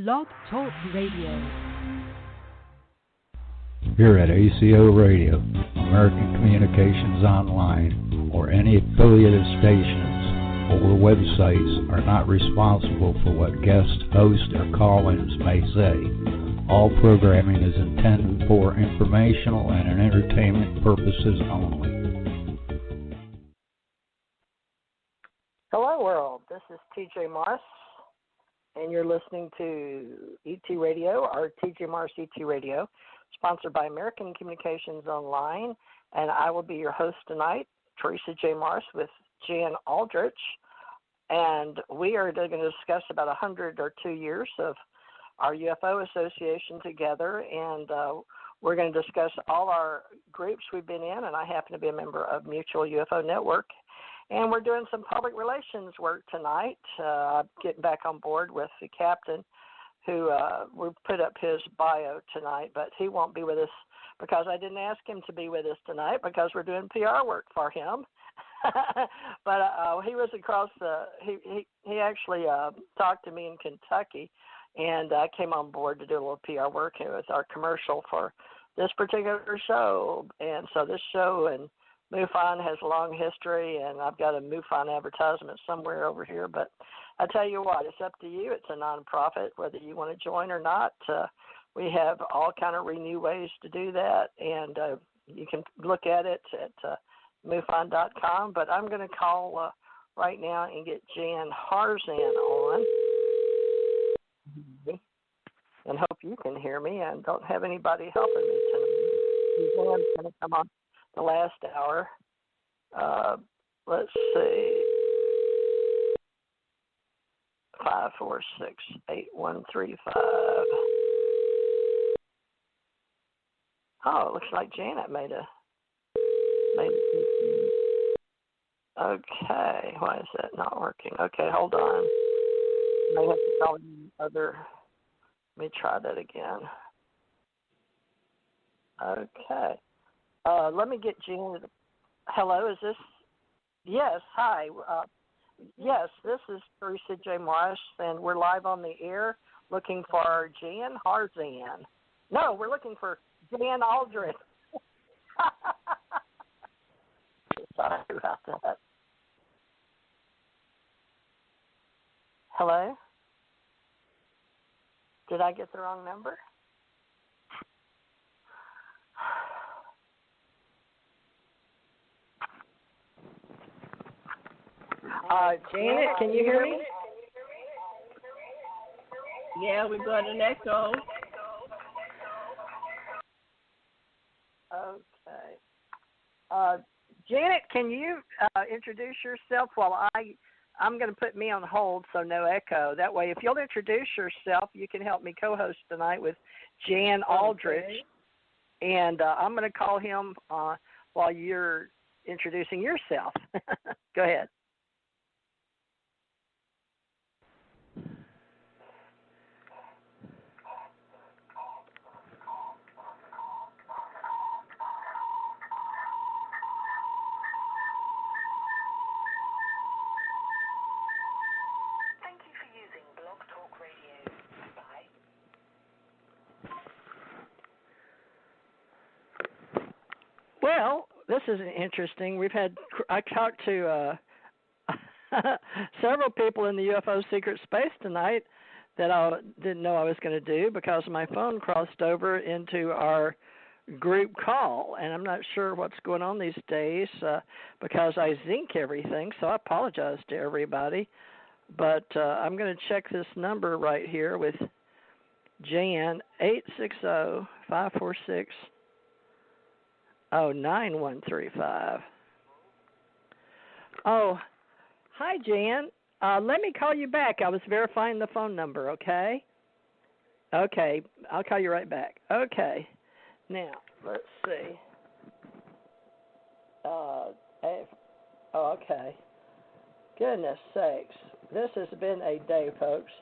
Blog Talk Radio. Here at ACO Radio, American Communications Online, or any affiliated stations or websites are not responsible for what guest hosts or call-ins may say. All programming is intended for informational and entertainment purposes only. Hello, world. This is TJ Morris, and you're listening to ET Radio, or TJ Morris ET Radio, sponsored by American Communications Online, and I will be your host tonight, Theresa J. Morris, with Jan Aldrich, and we are going to discuss about 102 years of our UFO association together, and we're going to discuss all our groups we've been in, and I happen to be a member of Mutual UFO Network, and we're doing some public relations work tonight. I'm getting back on board with the captain who we put up his bio tonight, but he won't be with us because I didn't ask him to be with us tonight because we're doing PR work for him. But he was across he actually talked to me in Kentucky, and I came on board to do a little PR work. It was our commercial for this particular show, and so this show and MUFON has a long history, and I've got a MUFON advertisement somewhere over here. But I tell you what, it's up to you. It's a nonprofit, whether you want to join or not. We have all kind of new ways to do that, and you can look at it at MUFON.com. But I'm going to call right now and get Jan Harzan on, and hope you can hear me. I don't have anybody helping me tonight. Jan's going to come on the last hour. Let's see. 546-8135. Oh, it looks like Janet made it. Okay, why is that not working? Okay, hold on. May have to call other. Let me try that again. Okay. Let me get Janet. Hello, is this? Yes, hi. Yes, this is Theresa J. Morris, and we're live on the air looking for Jan Harzan. No, we're looking for Jan Aldrich. Sorry about that. Hello? Did I get the wrong number? Janet, can you hear me? Yeah, we got an echo. Okay. Janet, can you introduce yourself while I'm going to put me on hold so no echo. That way, if you'll introduce yourself, you can help me co-host tonight with Jan Aldrich. Okay. And I'm going to call him while you're introducing yourself. Go ahead. Well, this is interesting. I talked to several people in the UFO secret space tonight that I didn't know I was going to do because my phone crossed over into our group call, and I'm not sure what's going on these days because I zinc everything, so I apologize to everybody. But I'm going to check this number right here with Jan, 860-546. 9135. Oh, hi, Jan. Let me call you back. I was verifying the phone number, okay? Okay, I'll call you right back. Okay. Now, let's see. Okay. Goodness sakes. This has been a day, folks.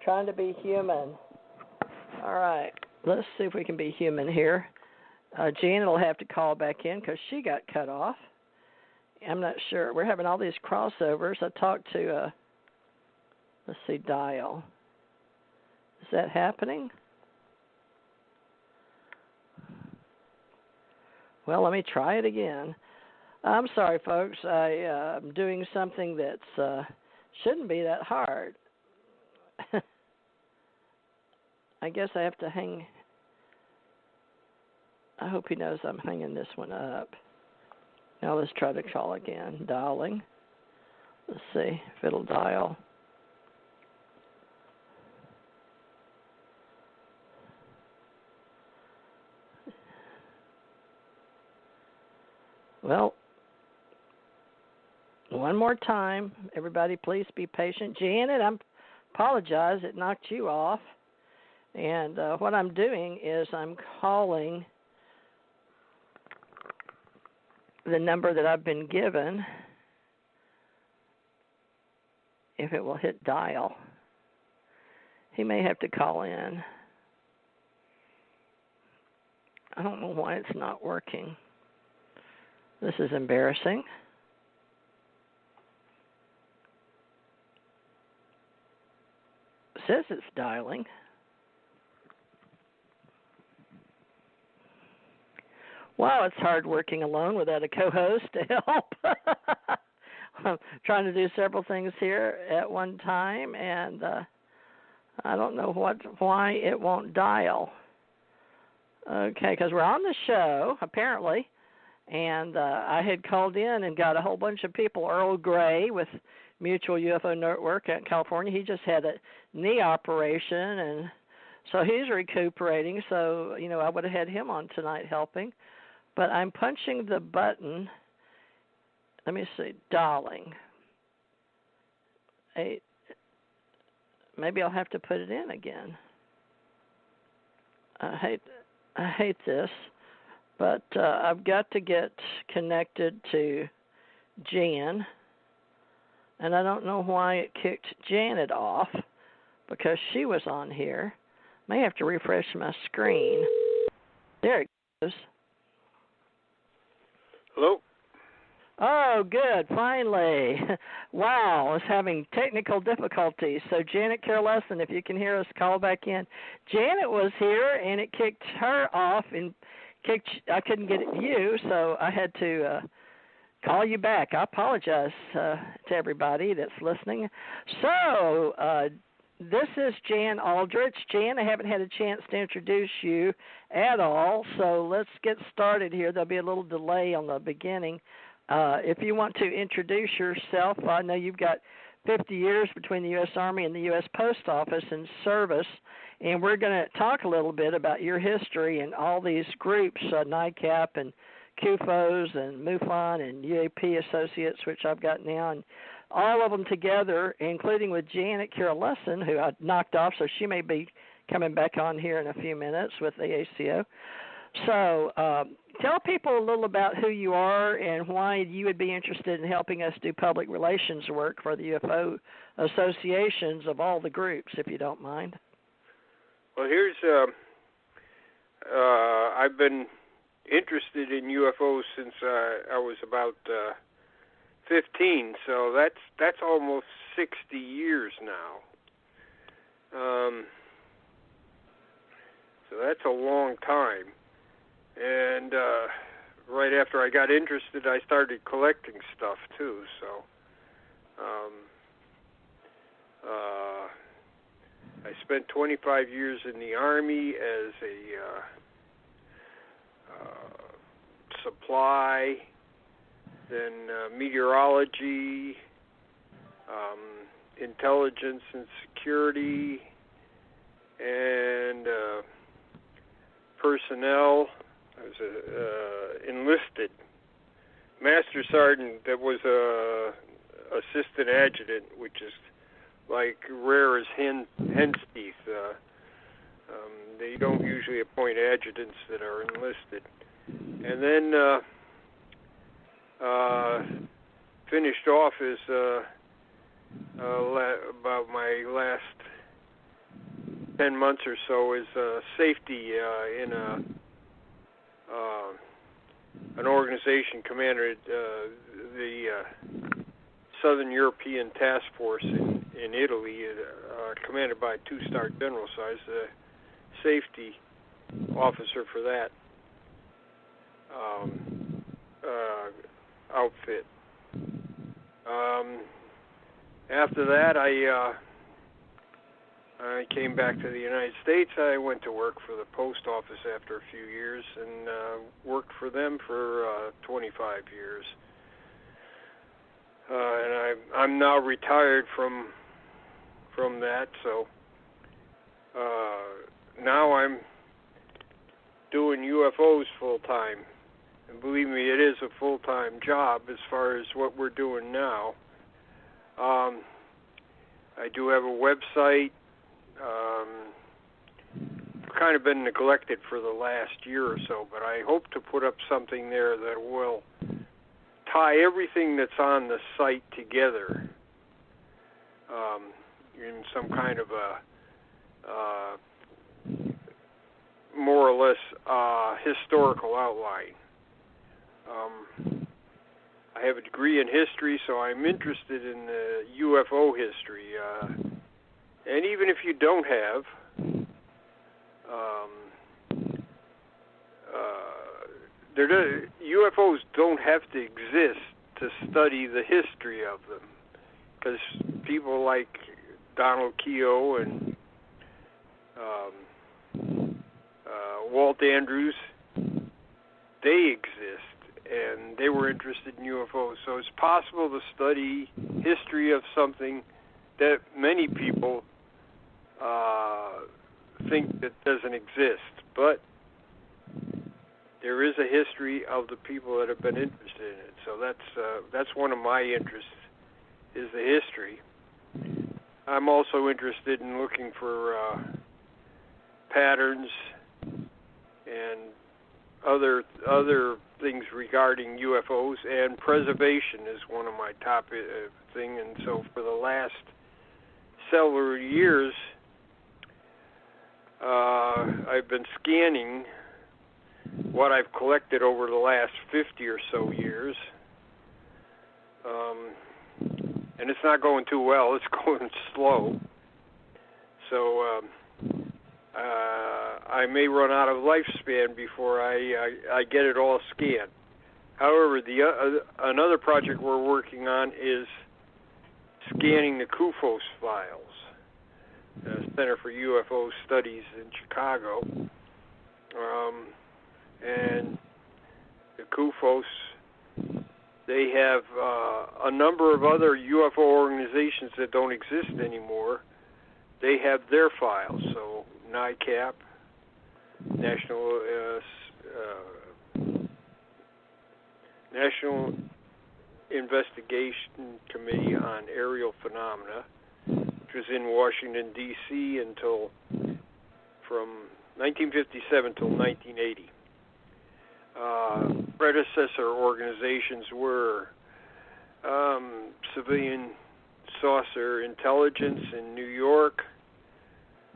Trying to be human. All right. Let's see if we can be human here. Janet will have to call back in because she got cut off. I'm not sure. We're having all these crossovers. I talked to, let's see, dial. Is that happening? Well, let me try it again. I'm sorry, folks. I'm doing something that shouldn't be that hard. I guess I have to hang. I hope he knows I'm hanging this one up. Now let's try to call again. Dialing. Let's see if it'll dial. Well, one more time. Everybody, please be patient. Janet, I apologize. It knocked you off. And what I'm doing is I'm calling the number that I've been given, if it will hit dial. He may have to call in. I don't know why it's not working. This is embarrassing. It says it's dialing. Wow, it's hard working alone without a co-host to help. I'm trying to do several things here at one time, and I don't know why it won't dial. Okay, because we're on the show, apparently, and I had called in and got a whole bunch of people. Earl Gray with Mutual UFO Network out in California, he just had a knee operation, and so he's recuperating. So, I would have had him on tonight helping. But I'm punching the button. Let me see, dialing. Maybe I'll have to put it in again. I hate this, but I've got to get connected to Jan, and I don't know why it kicked Janet off because she was on here. May have to refresh my screen. There it goes. Hello? Oh, good, finally. Wow, I was having technical difficulties. So Janet Lessin, if you can hear us, call back in. Janet was here, and it kicked her off, and I couldn't get you, so I had to call you back. I apologize to everybody that's listening. So this is Jan Aldrich. Jan, I haven't had a chance to introduce you at all, so let's get started here. There'll be a little delay on the beginning. If you want to introduce yourself, I know you've got 50 years between the U.S. Army and the U.S. Post Office in service, and we're going to talk a little bit about your history and all these groups, NICAP and CUFOs and MUFON and UAP Associates, which I've got now, and all of them together, including with Janet Lessin, who I knocked off, so she may be coming back on here in a few minutes with the ACO. So tell people a little about who you are and why you would be interested in helping us do public relations work for the UFO associations of all the groups, if you don't mind. Well, here's I've been interested in UFOs since I was about 15, so that's almost 60 years now. So that's a long time. And right after I got interested, I started collecting stuff too. So I spent 25 years in the Army as a supply, then meteorology, intelligence and security, and personnel. I was enlisted master sergeant that was a assistant adjutant, which is like rare as hen's teeth. They don't usually appoint adjutants that are enlisted. And then finished off as about my last 10 months or so as safety in an organization commanded the Southern European Task Force in in Italy, commanded by a 2-star general, so I was the safety officer for that outfit. After that, I came back to the United States. I went to work for the post office after a few years and worked for them for 25 years. And I'm now retired from that, so now I'm doing UFOs full time. And believe me, it is a full-time job as far as what we're doing now. I do have a website. Kind of been neglected for the last year or so, but I hope to put up something there that will tie everything that's on the site together in some kind of a more or less historical outline. I have a degree in history, so I'm interested in the UFO history. And even if you don't have, UFOs don't have to exist to study the history of them, because people like Donald Keogh and Walt Andrews, they exist, and they were interested in UFOs. So it's possible to study history of something that many people think that doesn't exist, but there is a history of the people that have been interested in it. So that's one of my interests, is the history. I'm also interested in looking for patterns and other things regarding UFOs, and preservation is one of my top thing. And so for the last several years, I've been scanning what I've collected over the last 50 or so years. And it's not going too well. It's going slow. So I may run out of lifespan before I get it all scanned. However, another project we're working on is scanning the CUFOS files, the Center for UFO Studies in Chicago. And the CUFOS, they have a number of other UFO organizations that don't exist anymore. They have their files. So NICAP, National Investigation Committee on Aerial Phenomena, which was in Washington, D.C. from 1957 till 1980. Predecessor organizations were Civilian Saucer Intelligence in New York,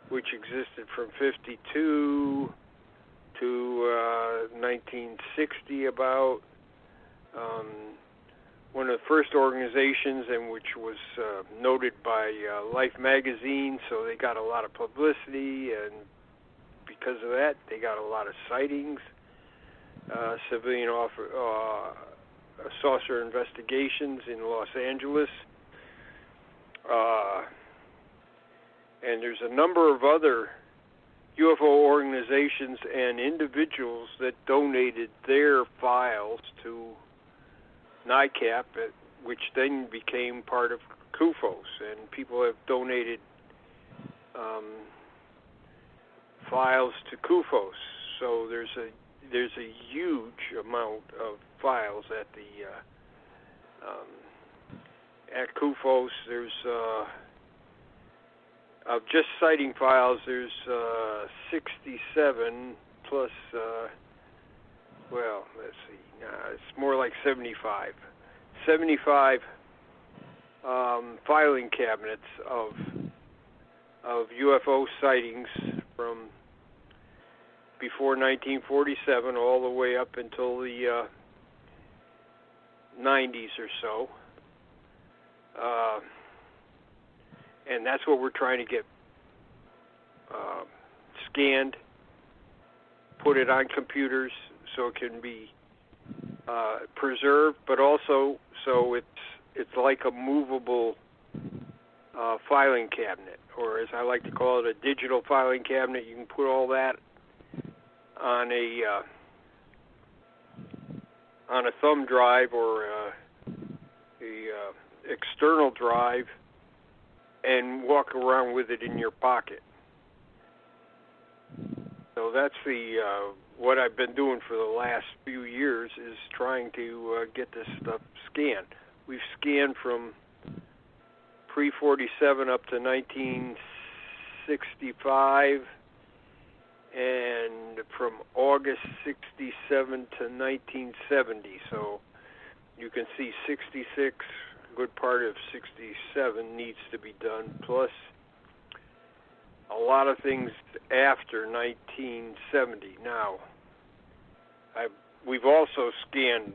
which existed from 52 to 1960 about. One of the first organizations, and which was noted by Life magazine, so they got a lot of publicity, and because of that, they got a lot of sightings. Civilian Saucer Investigations in Los Angeles. And there's a number of other UFO organizations and individuals that donated their files to NICAP, which then became part of CUFOS, and people have donated files to CUFOS. So there's a huge amount of files at CUFOS. There's of just sighting files. There's 67 plus. Well, let's see. It's more like 75. 75 filing cabinets of UFO sightings from before 1947 all the way up until the 90s or so. and that's what we're trying to get scanned, put it on computers so it can be preserved, but also so it's like a movable filing cabinet, or as I like to call it, a digital filing cabinet. You can put all that on a thumb drive or a external drive and walk around with it in your pocket. So that's what I've been doing for the last few years, is trying to get this stuff scanned. We've scanned from pre-47 up to 1965, and from August 67 to 1970. So you can see 66, a good part of 67 needs to be done, plus a lot of things after 1970. Now, we've also scanned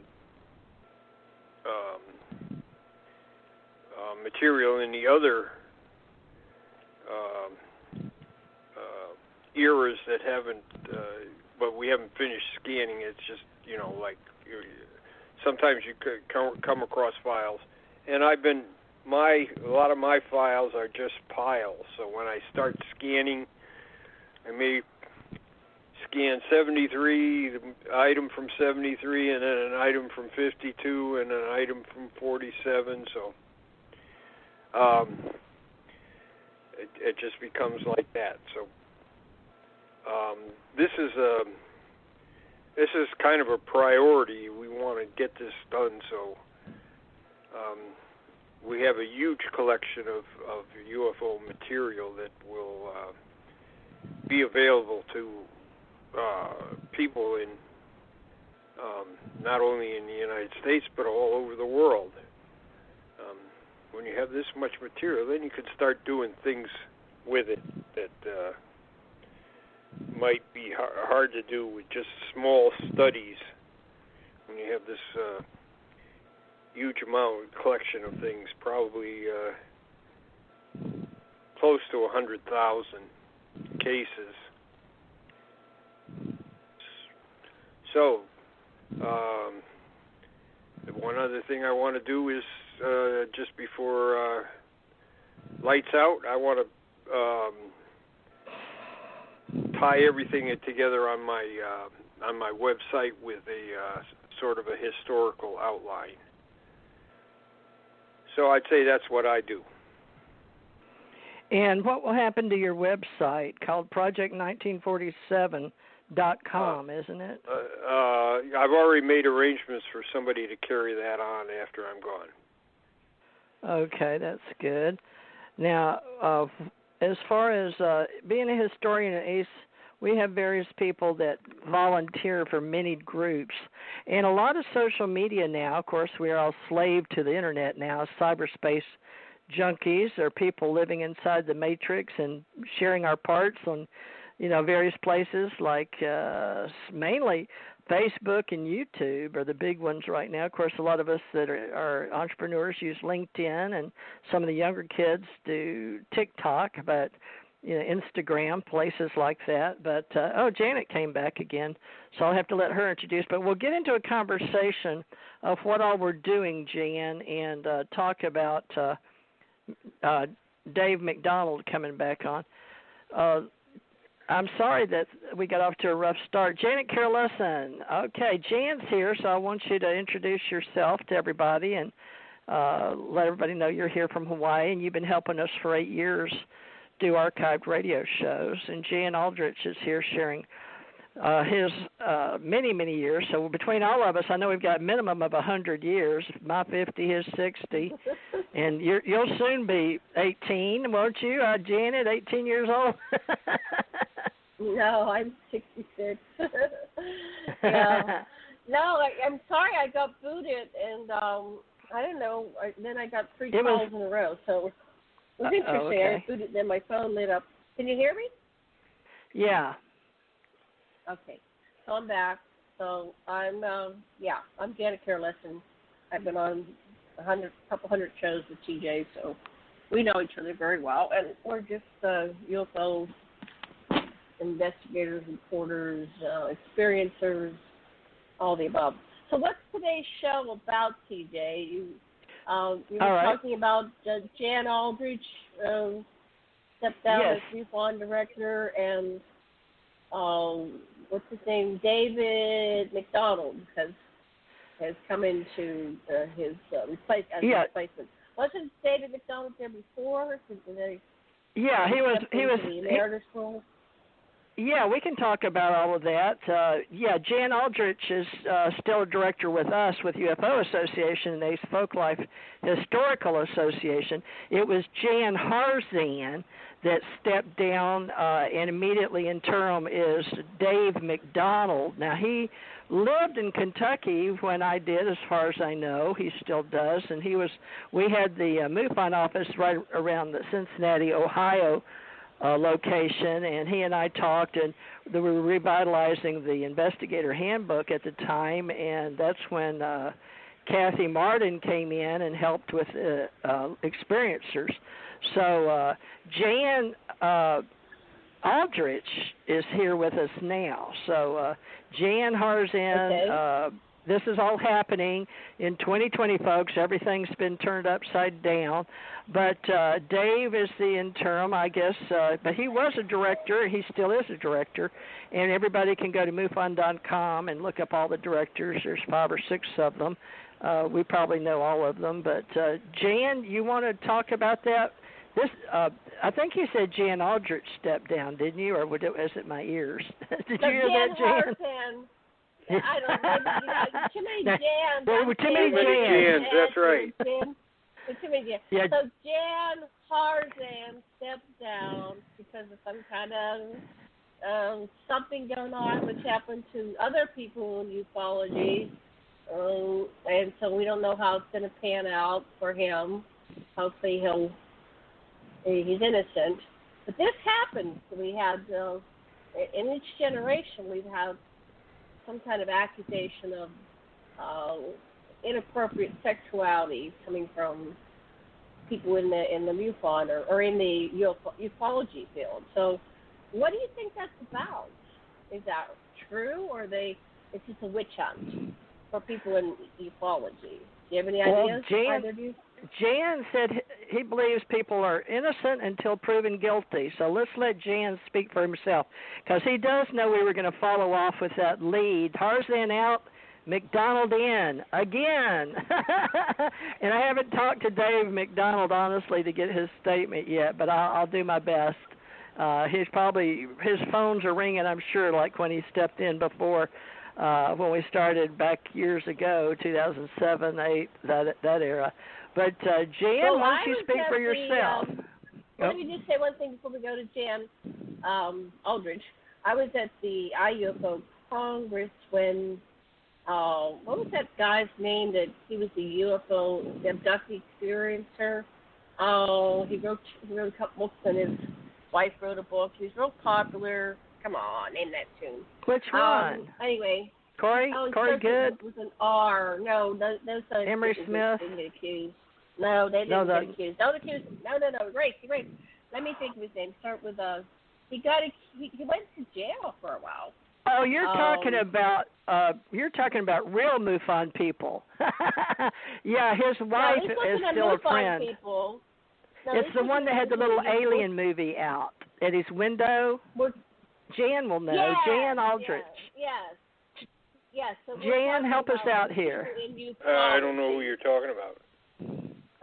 material in the other eras that haven't, but we haven't finished scanning. It's just, like sometimes you could come across files, and a lot of my files are just piles. So when I start scanning, I may scan 73, the item from 73, and then an item from 52, and an item from 47. So it just becomes like that. So this is kind of a priority. We want to get this done. So we have a huge collection of UFO material that will be available to people in not only in the United States but all over the world. When you have this much material, then you can start doing things with it that might be hard to do with just small studies. When you have this huge collection of things, probably close to 100,000 cases. So, one other thing I want to do is just before lights out, I want to tie everything together on my website with a sort of a historical outline. So I'd say that's what I do. And what will happen to your website called project1947.com, isn't it? I've already made arrangements for somebody to carry that on after I'm gone. Okay, that's good. Now, as far as being a historian at ACE, we have various people that volunteer for many groups. And a lot of social media now, of course, we are all slave to the Internet now, cyberspace junkies or people living inside the matrix and sharing our parts on, various places like mainly Facebook and YouTube are the big ones right now. Of course, a lot of us that are entrepreneurs use LinkedIn, and some of the younger kids do TikTok, but Instagram, places like that. But, Janet came back again, so I'll have to let her introduce. But we'll get into a conversation of what all we're doing, Jan, and talk about Dave McDonald coming back on. I'm sorry that we got off to a rough start. Janet Lessin. Okay, Jan's here, so I want you to introduce yourself to everybody and let everybody know you're here from Hawaii, and you've been helping us for 8 years do archived radio shows. And Jan Aldrich is here sharing his many, many years. So between all of us, I know we've got a minimum of 100 years, my 50, his 60. And you'll soon be 18, won't you, Janet, 18 years old? No, I'm 66. Yeah. No, I'm sorry I got booted, and I don't know. Then I got 3 calls in a row, so it was interesting. Okay. I booted, then my phone lit up. Can you hear me? Yeah. Okay, so I'm back. So I'm Janet Lessin. I've been on a couple hundred shows with TJ, so we know each other very well, and we're just UFO investigators, reporters, experiencers, all the above. So what's today's show about, TJ? You were talking about Jan Aldrich stepped down as MUFON director, and what's his name? David McDonald has come into his replacement. Wasn't David McDonald there before? He was the emeritus role. Yeah, we can talk about all of that. Jan Aldrich is still a director with us with UFO Association and Ace Folklife Historical Association. It was Jan Harzan that stepped down, and immediately interim is Dave McDonald. Now, he lived in Kentucky when I did, as far as I know. He still does, and we had the MUFON office right around the Cincinnati, Ohio location, and he and I talked, and we were revitalizing the investigator handbook at the time, and that's when Kathy Martin came in and helped with experiencers. So Jan Aldrich is here with us now. So Jan Harzan, this is all happening in 2020, folks. Everything's been turned upside down. But Dave is the interim, I guess. But he was a director. He still is a director. And everybody can go to MUFON.com and look up all the directors. There's 5 or 6 of them. We probably know all of them. But Jan, you want to talk about that? I think you said Jan Aldrich stepped down, didn't you? Or was it my ears? Did you hear that, Jan? I don't know. Too many Jans. There were too many Jans. That's right. Too many Jans. Yeah. So Jan Harzan stepped down because of some kind of something going on which happened to other people in ufology. And so we don't know how it's going to pan out for him. Hopefully he's innocent. But this happened. We had, in each generation, we've had some kind of accusation of inappropriate sexuality coming from people in the MUFON or in the ufology field. So what do you think that's about? Is that true, or it's just a witch hunt for people in ufology? Do you have any ideas? Jan said he believes people are innocent until proven guilty. So let's let Jan speak for himself, because he does know we were going to follow off with that lead. Harzan out, McDonald in again. And I haven't talked to Dave McDonald, honestly, to get his statement yet, but I'll do my best. His phones are ringing, I'm sure, like when he stepped in before. When we started back years ago, 2007, 8, that era. But Jan, why don't you speak for yourself? Let me just say one thing before we go to Jan Aldrich. I was at the IUFO Congress when, what was that guy's name that he was the UFO abductee experiencer? He wrote a couple books, and his wife wrote a book. He was real popular. Come on, name that tune. Which one? Anyway. Corey Good? It was an R. No, those Emery Smith? Didn't get accused. No, they didn't get accused. Don't accuse him. No. Great. Let me think of his name. Start with he went to jail for a while. Oh, you're talking about real MUFON people. Yeah, his wife is still a friend. People. No, it's the one that had the little alien movie out at his window. Jan will know. Yes, Jan Aldrich. Yes. So Jan, help us out here. I don't know who you're talking about.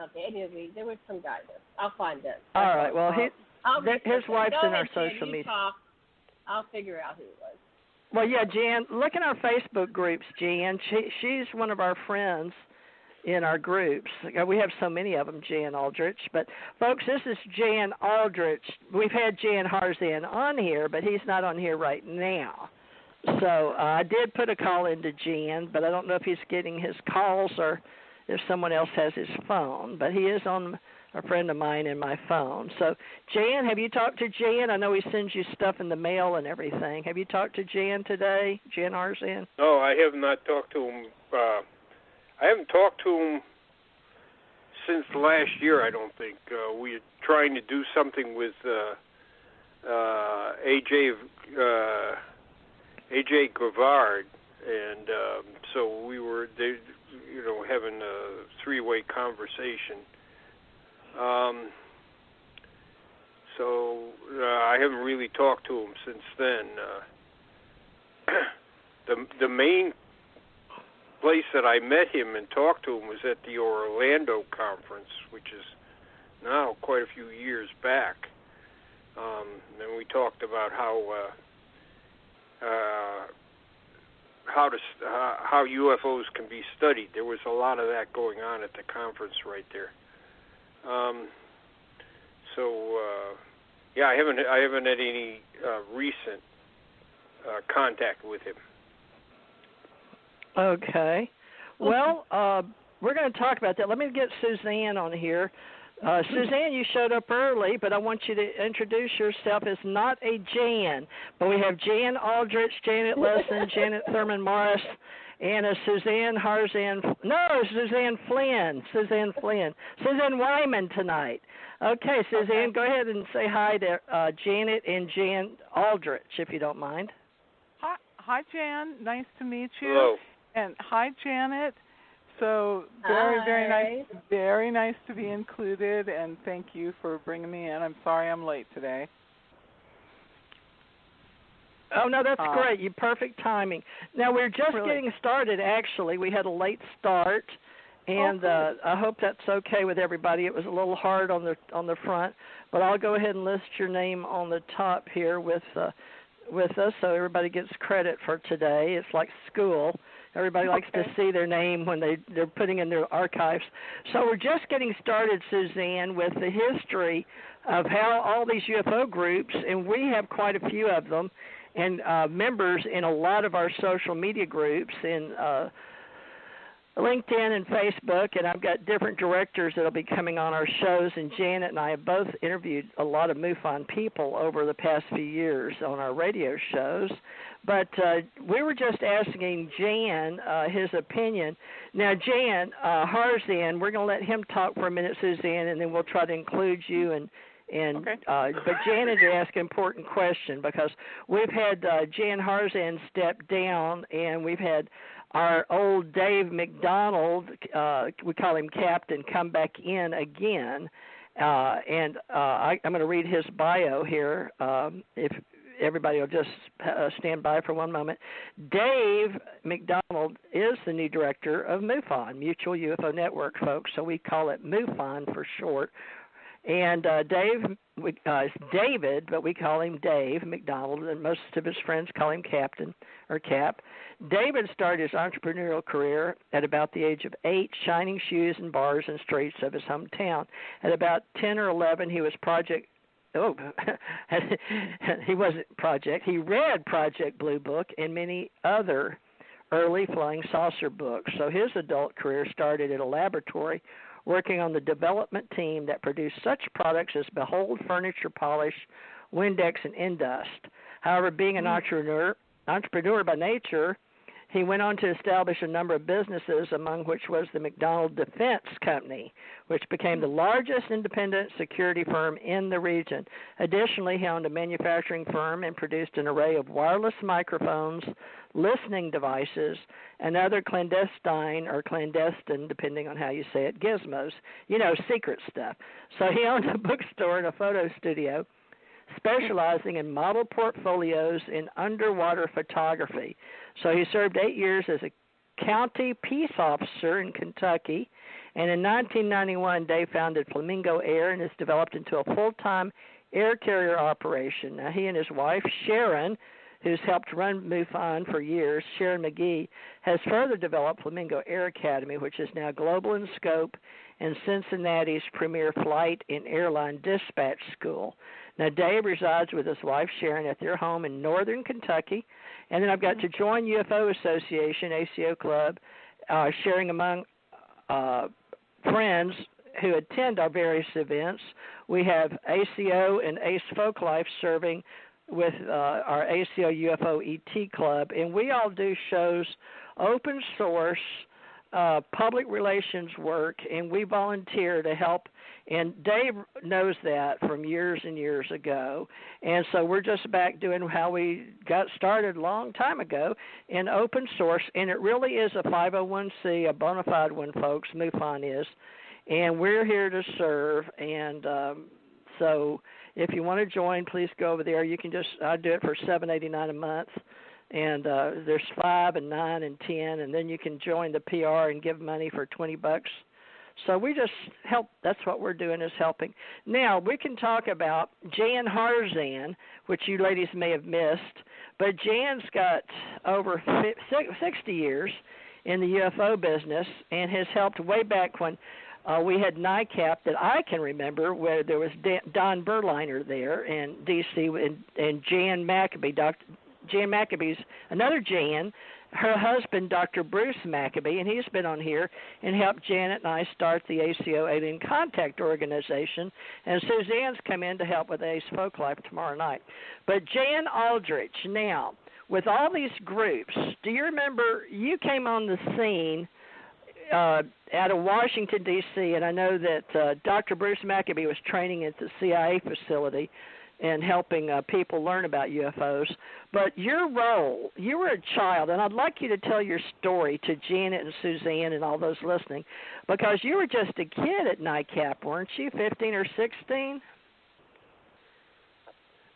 Okay, anyway, there was some guy there. I'll find it. All right, well, his wife's in our social media. I'll figure out who it was. Well, yeah, Jan, look at our Facebook groups, Jan. She's one of our friends in our groups. We have so many of them, Jan Aldrich. But, folks, this is Jan Aldrich. We've had Jan Harzan on here, but he's not on here right now. So I did put a call into Jan, but I don't know if he's getting his calls or if someone else has his phone. But he is on a friend of mine in my phone. So, Jan, have you talked to Jan? I know he sends you stuff in the mail and everything. Have you talked to Jan today, Jan Harzan? No, I have not talked to him. I haven't talked to him since last year, I don't think. We're trying to do something with AJ Gravard, and so we were, having a three-way conversation. So I haven't really talked to him since then. The main place that I met him and talked to him was at the Orlando conference, which is now quite a few years back. And we talked about how UFOs can be studied. There was a lot of that going on at the conference right there. I haven't had any recent contact with him. Okay. Well, we're going to talk about that. Let me get Suzanne on here. Suzanne, you showed up early, but I want you to introduce yourself as not a Jan. But we have Jan Aldrich, Janet Lessin, Janet Thurmond Morris, and a Suzanne Flynn. Suzanne Wyman tonight. Okay, Suzanne, go ahead and say hi to Janet and Jan Aldrich, if you don't mind. Hi, Jan. Nice to meet you. Hello. And hi, Janet. So very nice to be included, and thank you for bringing me in. I'm sorry I'm late today. Oh, no, that's great. You perfect timing. Now, we're just getting started, actually. We had a late start, and I hope that's okay with everybody. It was a little hard on the front, but I'll go ahead and list your name on the top here with us so everybody gets credit for today. It's like school. Everybody likes to see their name when they're putting in their archives. So we're just getting started, Suzanne, with the history of how all these UFO groups, and we have quite a few of them, and members in a lot of our social media groups in LinkedIn and Facebook, and I've got different directors that will be coming on our shows, and Janet and I have both interviewed a lot of MUFON people over the past few years on our radio shows. But we were just asking Jan his opinion. Now, Jan Harzan, we're going to let him talk for a minute, Suzanne, and then we'll try to include you. But Janet asked an important question because we've had Jan Harzan step down, and we've had our old Dave McDonald, we call him Captain, come back in again. I'm going to read his bio here if everybody will just stand by for one moment. Dave McDonald is the new director of MUFON, Mutual UFO Network, folks, so we call it MUFON for short. And Dave is David, but we call him Dave McDonald, and most of his friends call him Captain or Cap. David started his entrepreneurial career at about the age of 8, shining shoes in bars and streets of his hometown. At about 10 or 11, he was he read Project Blue Book and many other early flying saucer books. So his adult career started at a laboratory working on the development team that produced such products as Behold Furniture Polish, Windex, and Indust. However, being an entrepreneur by nature, he went on to establish a number of businesses, among which was the McDonald Defense Company, which became the largest independent security firm in the region. Additionally, he owned a manufacturing firm and produced an array of wireless microphones, listening devices, and other clandestine, depending on how you say it, gizmos, secret stuff. So he owned a bookstore and a photo studio, specializing in model portfolios in underwater photography. So he served 8 years as a county peace officer in Kentucky, and in 1991, Dave founded Flamingo Air and has developed into a full-time air carrier operation. Now, he and his wife, Sharon, who's helped run MUFON for years, Sharon McGee, has further developed Flamingo Air Academy, which is now global in scope and Cincinnati's premier flight and airline dispatch school. Now, Dave resides with his wife, Sharon, at their home in northern Kentucky. And then I've got to join UFO Association, ACO Club, sharing among friends who attend our various events. We have ACO and ACE Folklife serving with our ACO UFO ET Club, and we all do shows open source public relations work, and we volunteer to help. And Dave knows that from years and years ago. And so we're just back doing how we got started a long time ago in open source. And it really is a 501c, a bona fide one, folks, MUFON is. And we're here to serve. And so if you want to join, please go over there. You can I do it for $7.89 a month. And there's 5 and 9 and 10. And then you can join the PR and give money for $20. So we just help. That's what we're doing, is helping. Now, we can talk about Jan Harzan, which you ladies may have missed, but Jan's got over 60 years in the UFO business and has helped way back when we had NICAP that I can remember, where there was Don Berliner there in D.C. and Jan Maccabee. Jan Maccabee's another Jan, her husband, Dr. Bruce Maccabee, and he's been on here and helped Janet and I start the ACO Alien Contact Organization, and Suzanne's come in to help with Ace Folklife tomorrow night. But Jan Aldrich, now, with all these groups, do you remember you came on the scene out of Washington, D.C., and I know that Dr. Bruce Maccabee was training at the CIA facility and helping people learn about UFOs. But your role, you were a child, and I'd like you to tell your story to Janet and Suzanne and all those listening, because you were just a kid at NICAP, weren't you, 15 or 16?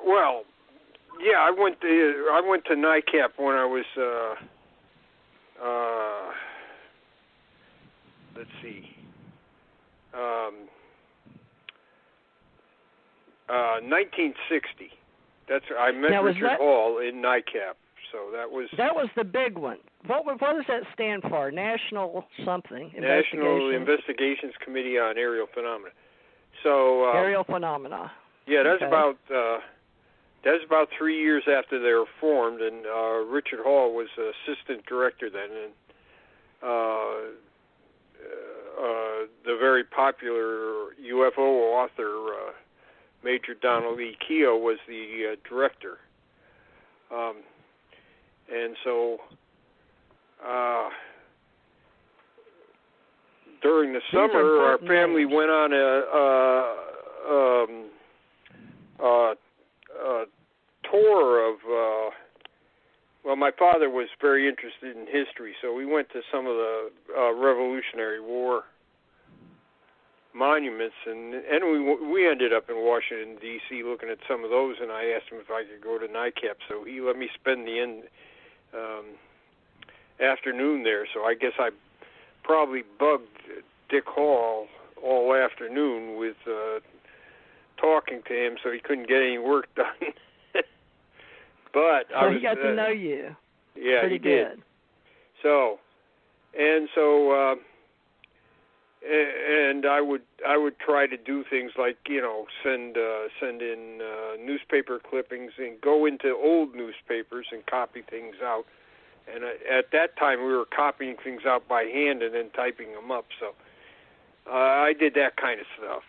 Well, yeah, I went to NICAP when I was let's see. 1960. I met Richard Hall in NICAP, so that was the big one. What does that stand for? National something? National Investigations Committee on Aerial Phenomena. So aerial phenomena. Yeah, that's about 3 years after they were formed, and Richard Hall was assistant director then, and the very popular UFO author Major Donald E. Keogh was the director. And so during the summer, our family went on a tour of, well, my father was very interested in history, so we went to some of the Revolutionary War monuments, and we ended up in Washington, D.C. looking at some of those, and I asked him if I could go to NICAP, so he let me spend the afternoon there. So I guess I probably bugged Dick Hall all afternoon with talking to him so he couldn't get any work done. But so he got to know you. Yeah, pretty he did. Good. So I would try to do things like, you know, send in newspaper clippings and go into old newspapers and copy things out. And at that time, we were copying things out by hand and then typing them up. So I did that kind of stuff.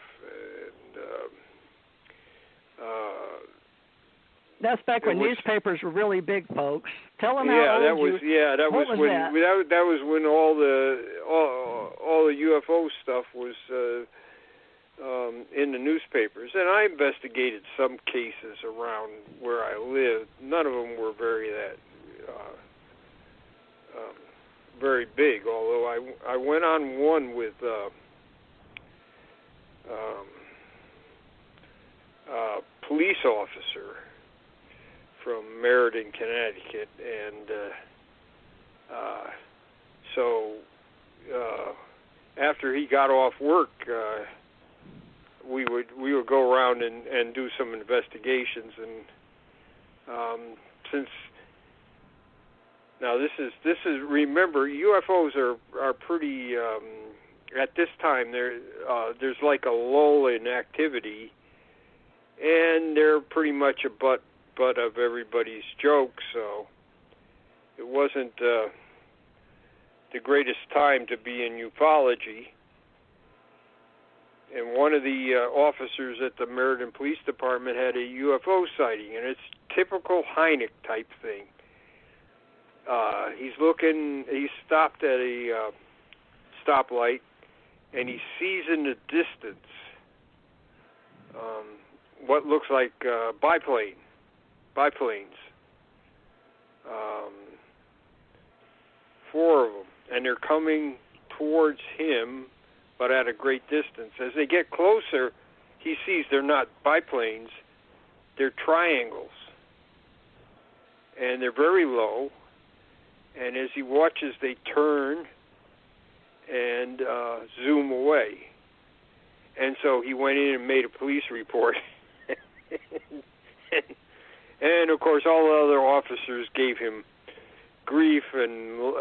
That's back when newspapers were really big, folks. Tell them how old that was. Yeah, that was when that was when all the UFO stuff was in the newspapers, and I investigated some cases around where I lived. None of them were very big. Although I went on one with a police officer from Meriden, Connecticut, and so after he got off work, we would go around and do some investigations. And since now this is remember, UFOs are pretty at this time there's like a lull in activity, and they're pretty much a butt of everybody's joke, so it wasn't the greatest time to be in ufology. And one of the officers at the Meriden Police Department had a UFO sighting, and it's typical Hynek type thing. He stopped at a stoplight, and he sees in the distance what looks like biplanes. 4 of them, and they're coming towards him, but at a great distance. As they get closer, he sees they're not biplanes, they're triangles. And they're very low, and as he watches, they turn and zoom away. And so he went in and made a police report. and of course, all the other officers gave him grief and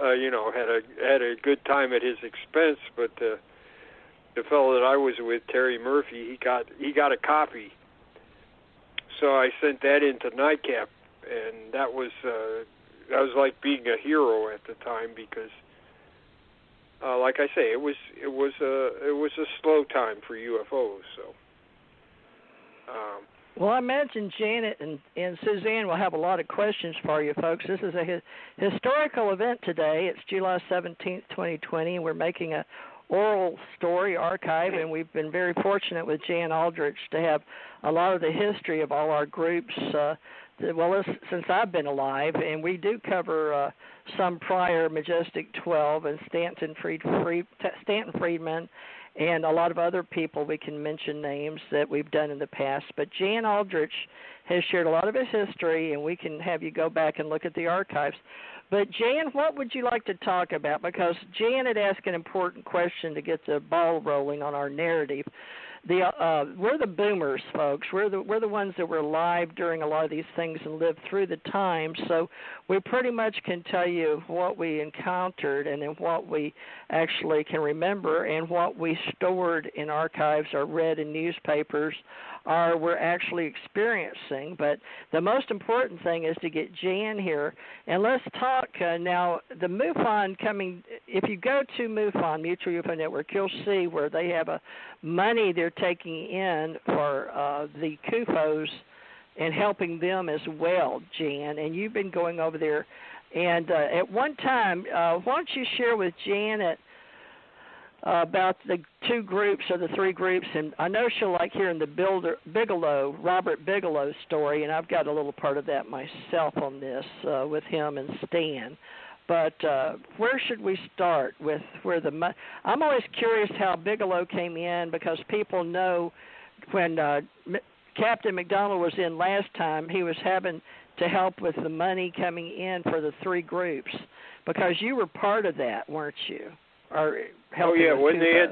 had a good time at his expense. But the fellow that I was with, Terry Murphy, he got a copy. So I sent that into Nightcap, and that was like being a hero at the time because, like I say, it was a slow time for UFOs. So. Well, I imagine Janet and Suzanne will have a lot of questions for you folks. This is a historical event today. It's July 17th, 2020, and we're making a oral story archive, and we've been very fortunate with Jan Aldrich to have a lot of the history of all our groups, since I've been alive, and we do cover some prior Majestic 12 and Stanton Friedman, and a lot of other people we can mention names that we've done in the past. But Jan Aldrich has shared a lot of his history, and we can have you go back and look at the archives. But, Jan, what would you like to talk about? Because Jan had asked an important question to get the ball rolling on our narrative. We're the boomers, folks. We're the ones that were alive during a lot of these things and lived through the time. So we pretty much can tell you what we encountered and then what we actually can remember and what we stored in archives or read in newspapers or we're actually experiencing. But the most important thing is to get Jan here. And let's talk now, the MUFON coming, if you go to MUFON, Mutual UFO Network, you'll see where they have money they're taking in for the CUFOs and helping them as well, Jan. And you've been going over there. And at one time, why don't you share with Janet about the 2 groups or the 3 groups, and I know she'll like hearing the Robert Bigelow story, and I've got a little part of that myself on this with him and Stan. But where should we start with I'm always curious how Bigelow came in because people know when Captain McDonald was in last time, he was having to help with the money coming in for the 3 groups because you were part of that, weren't you? Or when they had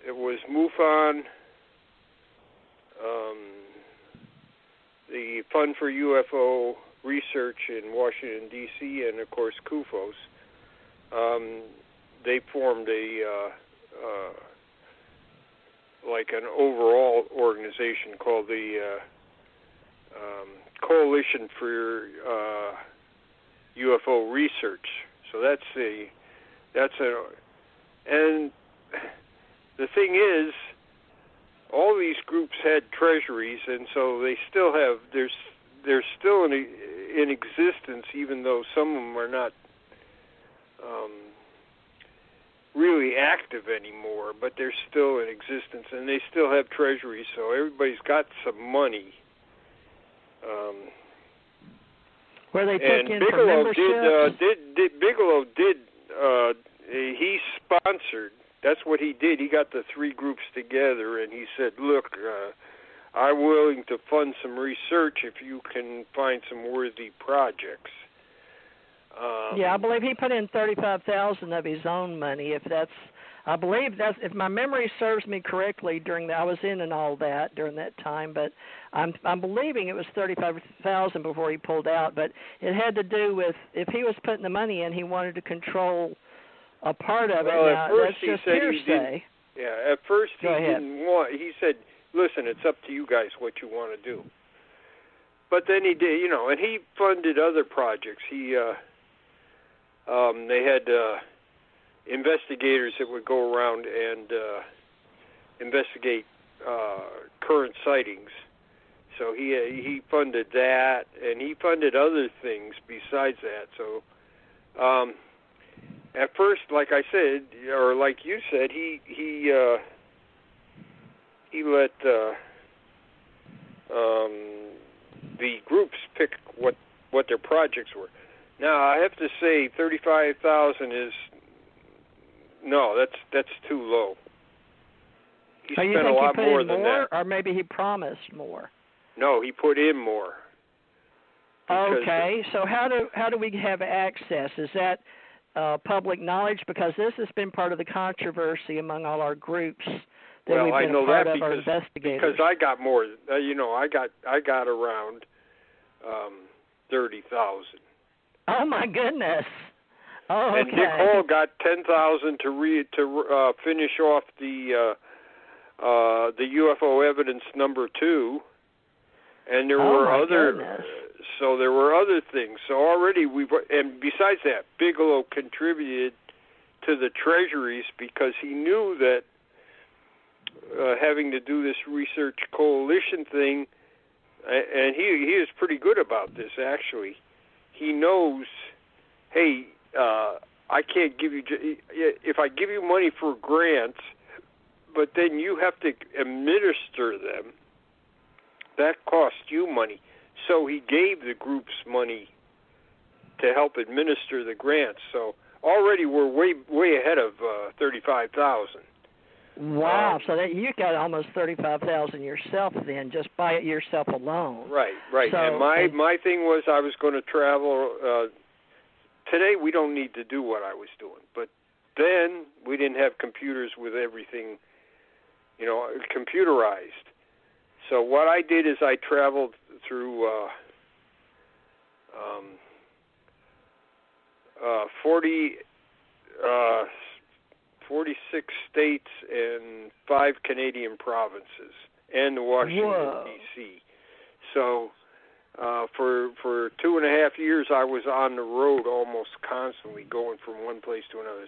it was MUFON, the Fund for UFO Research in Washington D.C. and of course CUFOS. They formed like an overall organization called the Coalition for UFO Research. So and the thing is, all these groups had treasuries, and so they still have. They're still in existence, even though some of them are not really active anymore. But they're still in existence, and they still have treasuries. So everybody's got some money. Where they took in Bigelow for membership? Bigelow did. He sponsored. That's what he did. He got the 3 groups together, and he said, "Look, I'm willing to fund some research if you can find some worthy projects." I believe he put in $35,000 of his own money. If my memory serves me correctly, I was in and all that during that time, but I'm believing it was $35,000 before he pulled out. But it had to do with if he was putting the money in, he wanted to control a part of it. Now, that's just hearsay. At first he didn't want. He said, "Listen, it's up to you guys what you want to do." But then he did, and he funded other projects. They had investigators that would go around and investigate current sightings. So he funded that, and he funded other things besides that. So at first, like I said, or like you said, he let the groups pick what their projects were. Now I have to say, 35,000 is that's too low. He spent a lot more than that. Or maybe he promised more. No, he put in more. Okay, so how do we have access? Is that public knowledge? Because this has been part of the controversy among all our groups that we've been a part of, our investigators. Because I got more. I got around 30,000. Oh my goodness! Oh, okay. And Dick Hall got 10,000 to finish off the UFO evidence number 2, and there were other. Goodness. So there were other things. So already and besides that, Bigelow contributed to the treasuries because he knew that having to do this research coalition thing, and he is pretty good about this actually. He knows, hey, I can't give you, if I give you money for grants, but then you have to administer them, that costs you money. So he gave the groups money to help administer the grants. So already we're way ahead of 35,000. Wow! So that you got almost 35,000 yourself then, just by it yourself alone. Right. So, and my thing was I was going to travel. Today we don't need to do what I was doing, but then we didn't have computers with everything, computerized. So what I did is I traveled through 46 states and 5 Canadian provinces and Washington, D.C. So for 2.5 years I was on the road almost constantly, going from one place to another.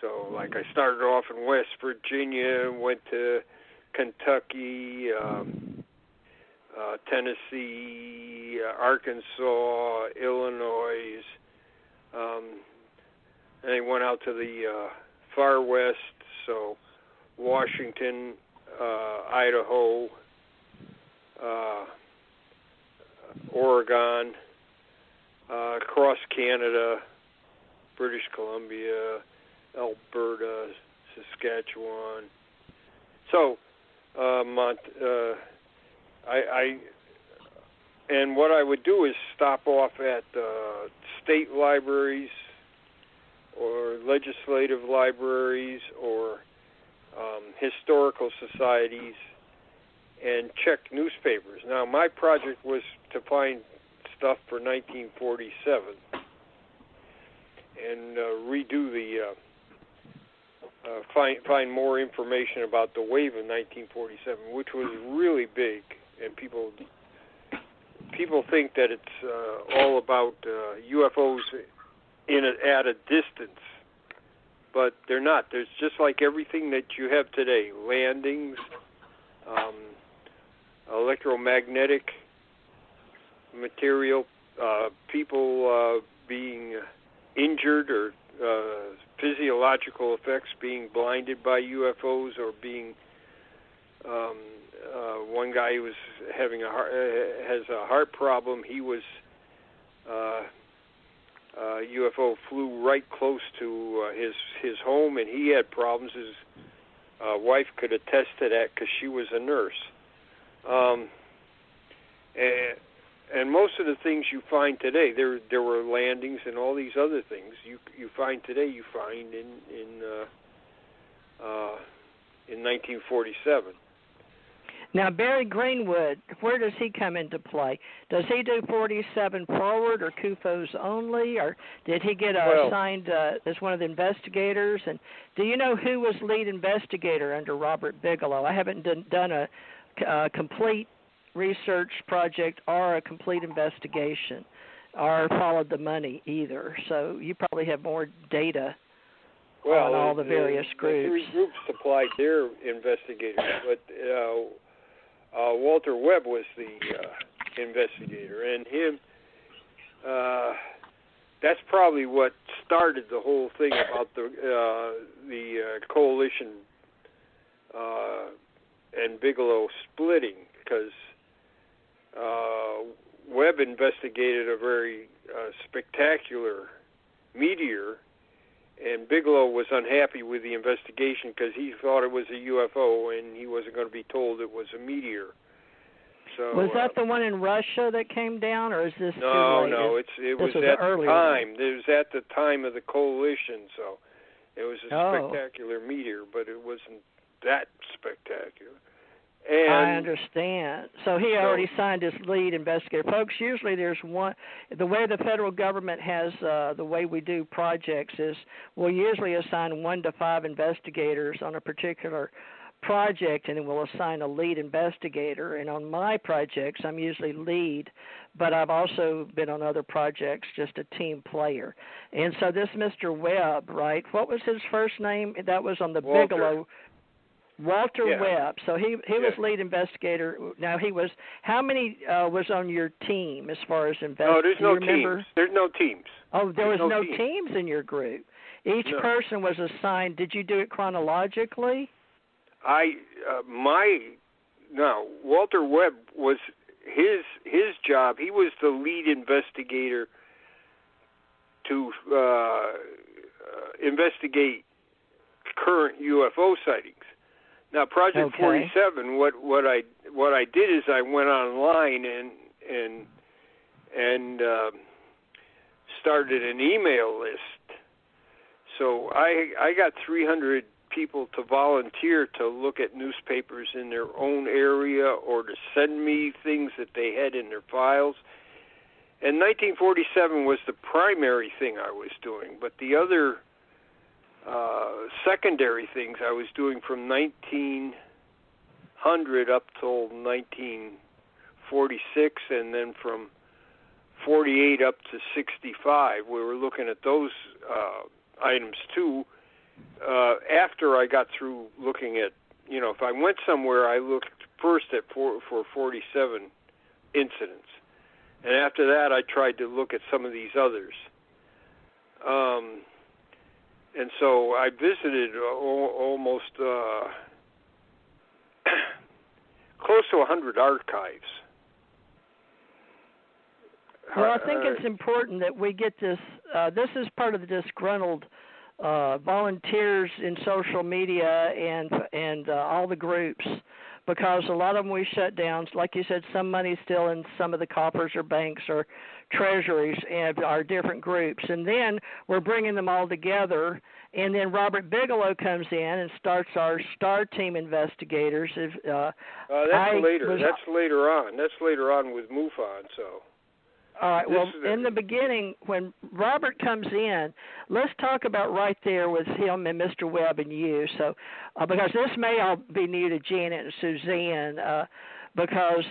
So like I started off in West Virginia, went to Kentucky, Tennessee, Arkansas, Illinois, and I went out to the far west, so Washington, Idaho, Oregon, across Canada, British Columbia, Alberta, Saskatchewan. So, and what I would do is stop off at state libraries or legislative libraries or historical societies and check newspapers. Now, my project was to find stuff for 1947 and redo the find more information about the wave of 1947, which was really big, and people think that it's all about UFOs at a distance, but they're not. There's just like everything that you have today: landings, electromagnetic material, people being injured or physiological effects, being blinded by UFOs, or being one guy who was having has a heart problem. He was UFO flew right close to his home, and he had problems. His wife could attest to that because she was a nurse. And most of the things you find today, there were landings and all these other things you find today. You find in 1947. Now, Barry Greenwood, where does he come into play? Does he do 47 forward or CUFOs only, or did he get assigned as one of the investigators? And do you know who was lead investigator under Robert Bigelow? I haven't done a complete research project or a complete investigation or followed the money either. So you probably have more data on all the various groups. The three groups supplied their investigators, but Walter Webb was the investigator, and him that's probably what started the whole thing about the coalition and Bigelow splitting, because Webb investigated a very spectacular meteor, and Bigelow was unhappy with the investigation because he thought it was a UFO and he wasn't going to be told it was a meteor. So, was that the one in Russia that came down, or is this too late? No, it was at the time. It was at the time of the coalition, so it was a spectacular meteor, but it wasn't that spectacular. And I understand. So he already signed his lead investigator. Folks, usually there's one. The way the federal government has, the way we do projects is we'll usually assign 1 to 5 investigators on a particular project, and then we'll assign a lead investigator. And on my projects, I'm usually lead, but I've also been on other projects, just a team player. And so this Mr. Webb, right, what was his first name? That was on the Walter. Bigelow. Walter Webb. So he was lead investigator. Now he was, how many was on your team as far as investigators? No, there's no teams. There's no teams. Oh, there was no teams in your group. Each person was assigned. Did you do it chronologically? Walter Webb was his job. He was the lead investigator to investigate current UFO sightings. Now, Project 47. What I did is I went online and started an email list. So I got 300 people to volunteer to look at newspapers in their own area or to send me things that they had in their files. And 1947 was the primary thing I was doing, but the other secondary things I was doing from 1900 up till 1946, and then from 48 up to 65. We were looking at those items too. After I got through looking at, if I went somewhere, I looked first at for 47 incidents, and after that I tried to look at some of these others. And so I visited almost close to 100 archives. Well, I think it's important that we get this. This is part of the disgruntled volunteers in social media and all the groups, because a lot of them we shut down. Like you said, some money's still in some of the coffers or banks or treasuries and our different groups, and then we're bringing them all together. And then Robert Bigelow comes in and starts our STAR team investigators. That's later. That's later on. That's later on with MUFON. So. All right. Well, in the beginning, when Robert comes in, let's talk about right there with him and Mr. Webb and you. So, because this may all be new to Janet and Suzanne, because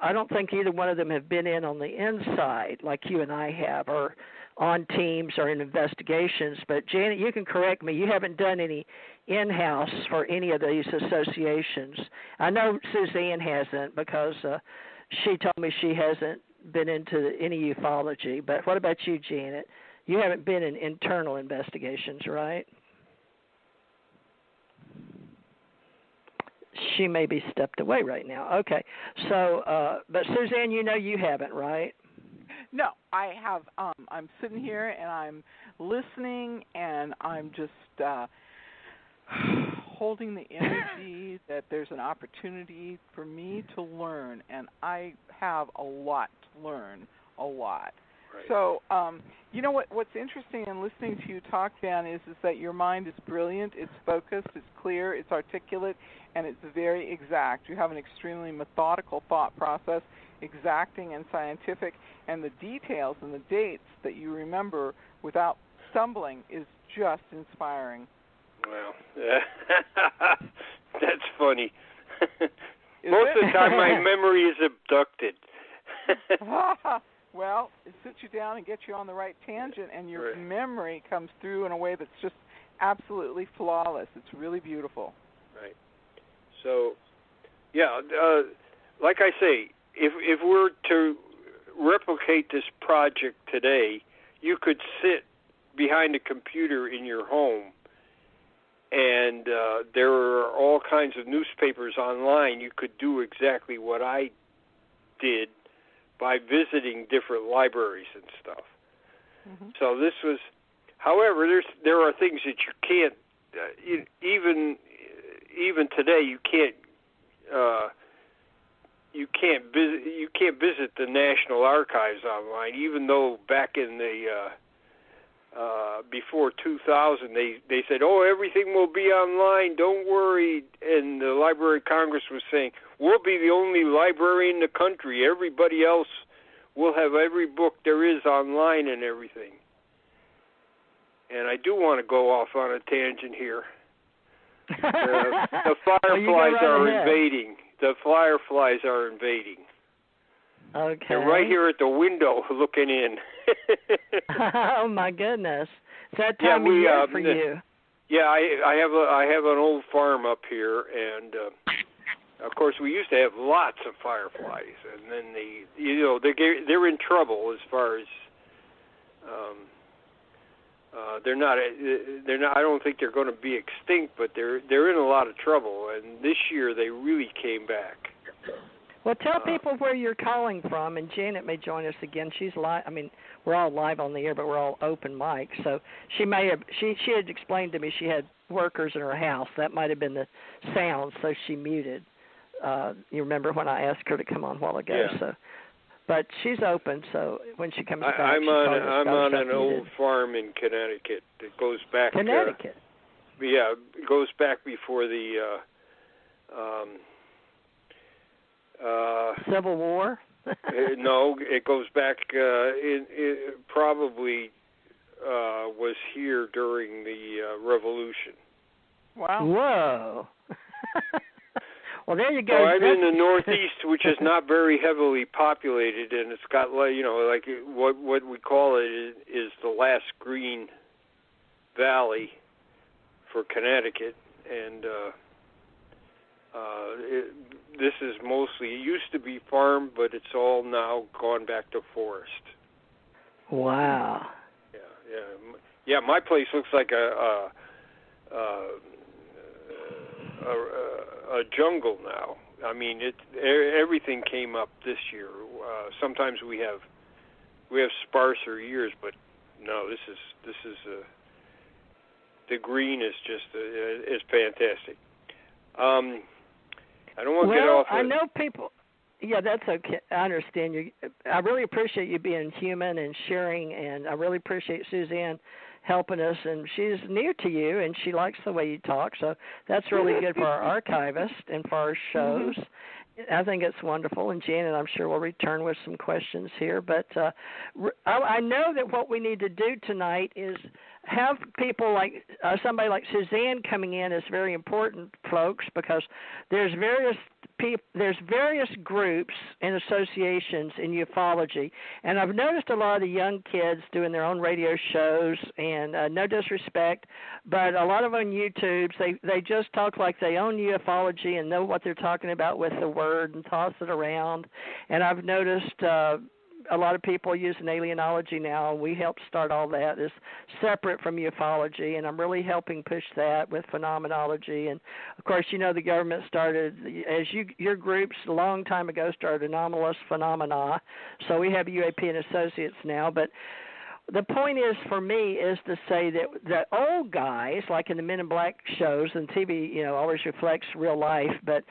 I don't think either one of them have been in on the inside like you and I have, or on teams or in investigations. But Janet, you can correct me. You haven't done any in-house for any of these associations. I know Suzanne hasn't, because she told me she hasn't been into any ufology. But what about you, Janet? You haven't been in internal investigations, right? She may be stepped away right now. Okay. So, but Suzanne, you haven't, right? No, I have. I'm sitting here and I'm listening, and I'm just holding the energy that there's an opportunity for me to learn, and I have a lot to learn, a lot. Right. So, what's interesting in listening to you talk, Dan, is that your mind is brilliant, it's focused, it's clear, it's articulate, and it's very exact. You have an extremely methodical thought process, exacting and scientific, and the details and the dates that you remember without stumbling is just inspiring. Well, that's funny. Most of the time my memory is abducted. Well, it sits you down and gets you on the right tangent, and your memory comes through in a way that's just absolutely flawless. It's really beautiful. Right. So, yeah, like I say, if we're to replicate this project today, you could sit behind a computer in your home, and there are all kinds of newspapers online. You could do exactly what I did by visiting different libraries and stuff. Mm-hmm. So this was, however, there are things that you can't, even today, you can't visit the National Archives online, even though back in the before 2000 they said, oh, everything will be online, don't worry, and the Library of Congress was saying, we'll be the only library in the country, everybody else will have every book there is online and everything. And I do want to go off on a tangent here. The fireflies are invading. The fireflies are invading. Okay. They're right here at the window looking in. Oh my goodness! Is that time of year for you? Yeah, I have an old farm up here, and of course we used to have lots of fireflies, and then they're in trouble as far as they're not. I don't think they're going to be extinct, but they're in a lot of trouble, and this year they really came back. Well, tell people where you're calling from, and Janet may join us again. She's live. I mean, we're all live on the air, but we're all open mic. So she may have. She had explained to me she had workers in her house. That might have been the sound, so she muted. You remember when I asked her to come on a while ago? Yeah. So, but she's open. So when she comes back, I'm on an old farm in Connecticut. It goes back. Connecticut. It goes back before the. Civil War? No, it goes back. It probably was here during the Revolution. Wow! Whoa! Well, there you go. So I'm in the Northeast, which is not very heavily populated, and it's got like what we call it is the last green valley for Connecticut, and. This is mostly, it used to be farm, but it's all now gone back to forest. Wow. Yeah. My place looks like a jungle now. I mean, everything came up this year. Sometimes we have sparser years, but no, this is the green is just is fantastic. I don't want to get off. I know people. Yeah, that's okay. I understand you. I really appreciate you being human and sharing, and I really appreciate Suzanne helping us. And she's new to you, and she likes the way you talk, so that's really good for our archivist and for our shows. Mm-hmm. I think it's wonderful, and Janet, I'm sure, will return with some questions here. But I know that what we need to do tonight is have people like somebody like Suzanne coming in is very important, folks, because there's various groups and associations in ufology, and I've noticed a lot of the young kids doing their own radio shows, and no disrespect, but a lot of on YouTube they just talk like they own ufology and know what they're talking about with the word and toss it around, and I've noticed a lot of people using alienology now. We help start all that. It's separate from ufology, and I'm really helping push that with phenomenology. And, of course, the government started, as your groups a long time ago started anomalous phenomena. So we have UAP and Associates now. But the point is, for me, is to say that old guys, like in the Men in Black shows, and TV, always reflects real life, but,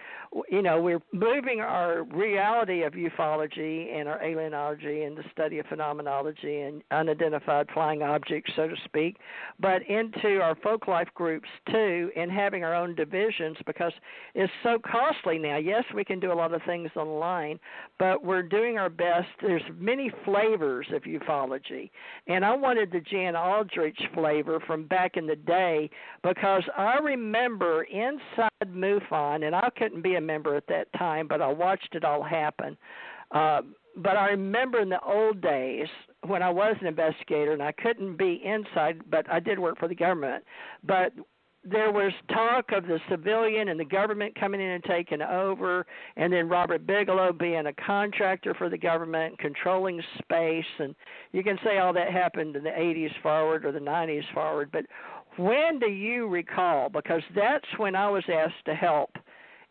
we're moving our reality of ufology and our alienology and the study of phenomenology and unidentified flying objects, so to speak, but into our folk life groups, too, and having our own divisions, because it's so costly now. Yes, we can do a lot of things online, but we're doing our best. There's many flavors of ufology. And I wanted the Jan Aldrich flavor from back in the day, because I remember inside MUFON, and I couldn't be a member at that time, but I watched it all happen. But I remember in the old days when I was an investigator, and I couldn't be inside, but I did work for the government. But there was talk of the civilian and the government coming in and taking over, and then Robert Bigelow being a contractor for the government, controlling space, and you can say all that happened in the 80s forward or the 90s forward, but when do you recall? Because that's when I was asked to help,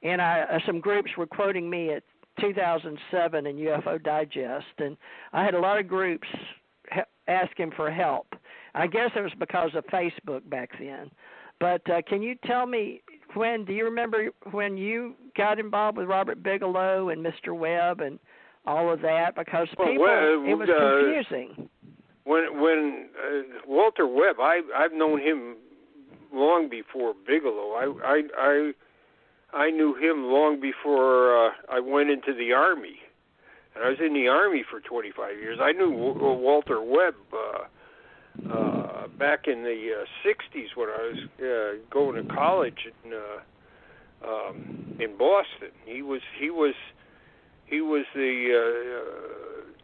and some groups were quoting me at 2007 in UFO Digest, and I had a lot of groups asking for help. I guess it was because of Facebook back then. But can you tell me do you remember when you got involved with Robert Bigelow and Mr. Webb and all of that? Because it was confusing. When Walter Webb, I've known him long before Bigelow. I knew him long before I went into the Army. And I was in the Army for 25 years. I knew Walter Webb back in the 60s when I was going to college in Boston. He was the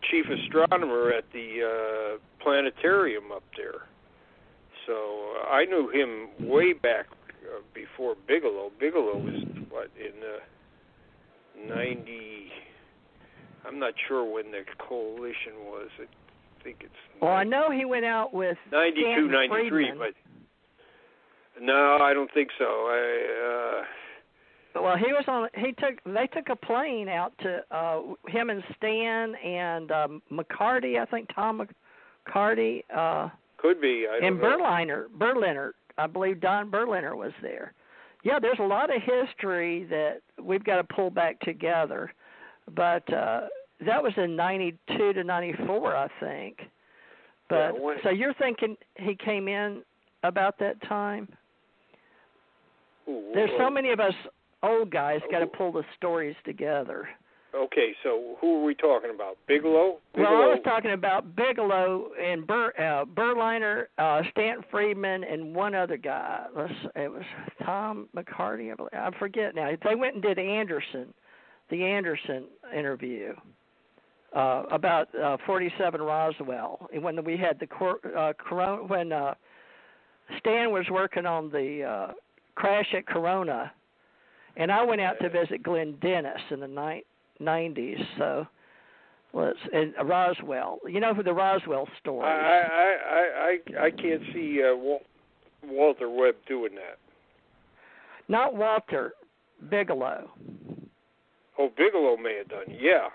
chief astronomer at the planetarium up there. So I knew him way back before Bigelow. Bigelow was in 90. I'm not sure when the coalition was. I think it's. Well, I know he went out with 92, 93, Friedman. But no, I don't think so. Well, he was on. They took a plane out to him and Stan and McCarty. I think Tom McCarty. Could be. I don't know. Berliner. I believe Don Berliner was there. Yeah, there's a lot of history that we've got to pull back together. But that was in 92 to 94, I think. But so you're thinking he came in about that time? There's so many of us old guys got to pull the stories together. Okay, so who are we talking about? Bigelow? Well, I was talking about Bigelow and Berliner, Stanton Friedman, and one other guy. It was Tom McCarty, I believe. I forget now. They went and did the Anderson interview about 47 Roswell. When we had the Corona, when Stan was working on the crash at Corona, and I went out to visit Glenn Dennis in the 90s. So, and Roswell. You know who the Roswell story? I can't see Walter Webb doing that. Not Walter, Bigelow. Oh, Bigelow may have done. Yeah.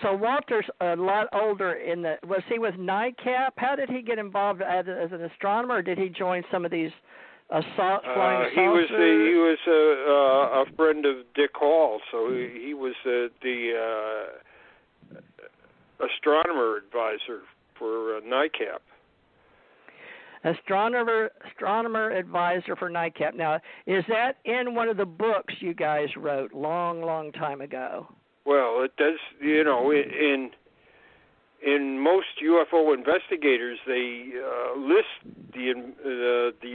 So Walter's a lot older. Was he with NICAP? How did he get involved as an astronomer? Or did he join some of these flying saucers? He was a friend of Dick Hall, so he was the astronomer advisor for NICAP. Astronomer advisor for NICAP. Now, is that in one of the books you guys wrote long time ago? Well, it does. You know, in most UFO investigators, they list the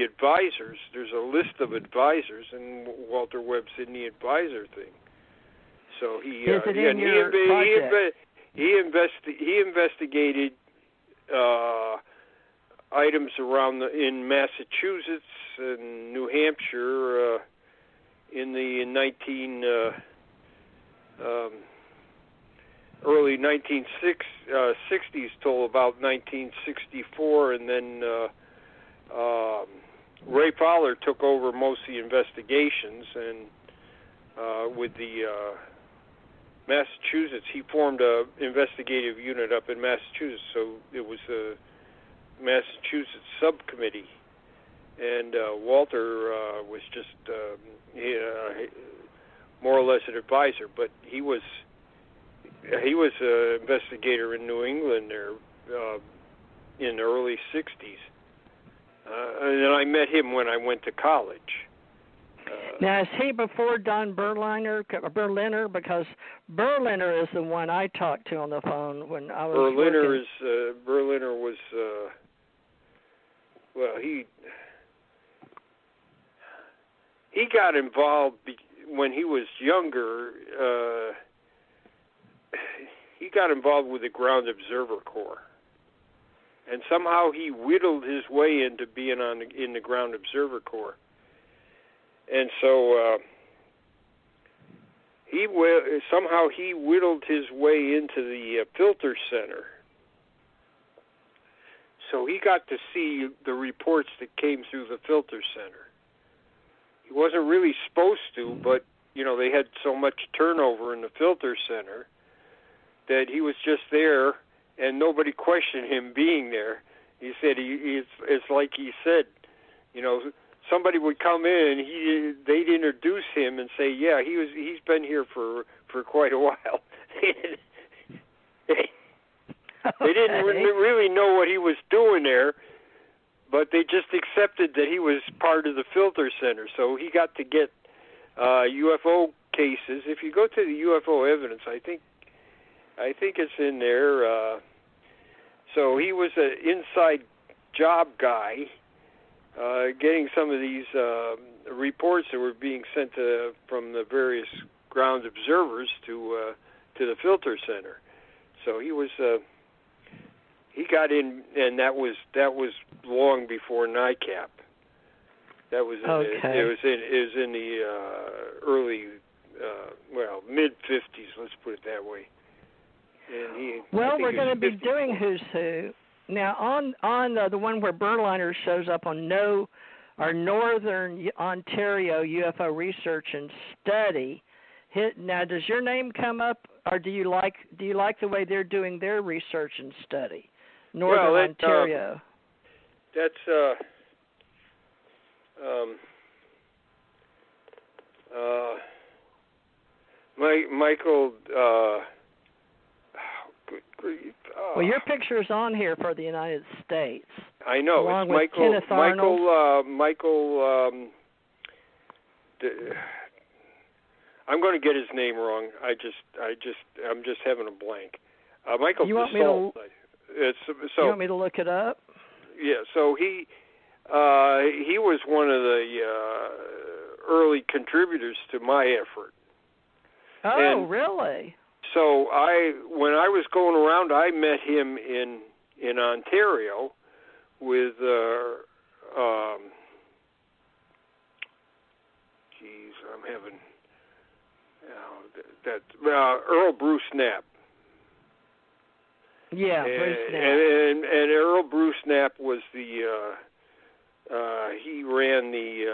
advisors. There's a list of advisors, and Walter Webb's in the advisor thing. So he investigated items around in Massachusetts and New Hampshire in the early 1960s till about 1964, and then Ray Fowler took over most of the investigations, and with the Massachusetts, he formed an investigative unit up in Massachusetts, so it was a Massachusetts subcommittee, and Walter was just more or less an advisor, but he was an investigator in New England there in the early 60s, and then I met him when I went to college. Now, is he before Don Berliner? Because Berliner is the one I talked to on the phone when I was Berliner was well, he got involved when he was younger. He got involved with the Ground Observer Corps, and somehow he whittled his way into being in the Ground Observer Corps. And so somehow he whittled his way into the filter center. So he got to see the reports that came through the filter center. He wasn't really supposed to, but, they had so much turnover in the filter center that he was just there, and nobody questioned him being there. He said it's like he said, somebody would come in, they'd introduce him and say, yeah, he's been here for quite a while. They didn't really know what he was doing there, but they just accepted that he was part of the filter center. So he got to get UFO cases. If you go to the UFO evidence, I think it's in there. So he was an inside job guy, getting some of these reports that were being sent from the various ground observers to the filter center. So he was. He got in, and that was long before NICAP. That was okay. It was in the early, mid-50s. Let's put it that way. And we're going to be doing Who's Who now on the one where Berliner shows up on our Northern Ontario UFO Research and Study. Now, does your name come up, or do you like the way they're doing their research and study? Northern Ontario. That's Michael. Good grief. Well, your picture's on here for the United States. I know. Along it's with Kenneth Arnold. Michael. I'm going to get his name wrong. I'm just having a blank. Michael. You want me to? You want me to look it up? Yeah. So he was one of the early contributors to my effort. Oh, really? So when I was going around, I met him in Ontario with I'm having Earl Bruce Knapp. Yeah, Bruce Knapp. And Earl Bruce Knapp was he ran the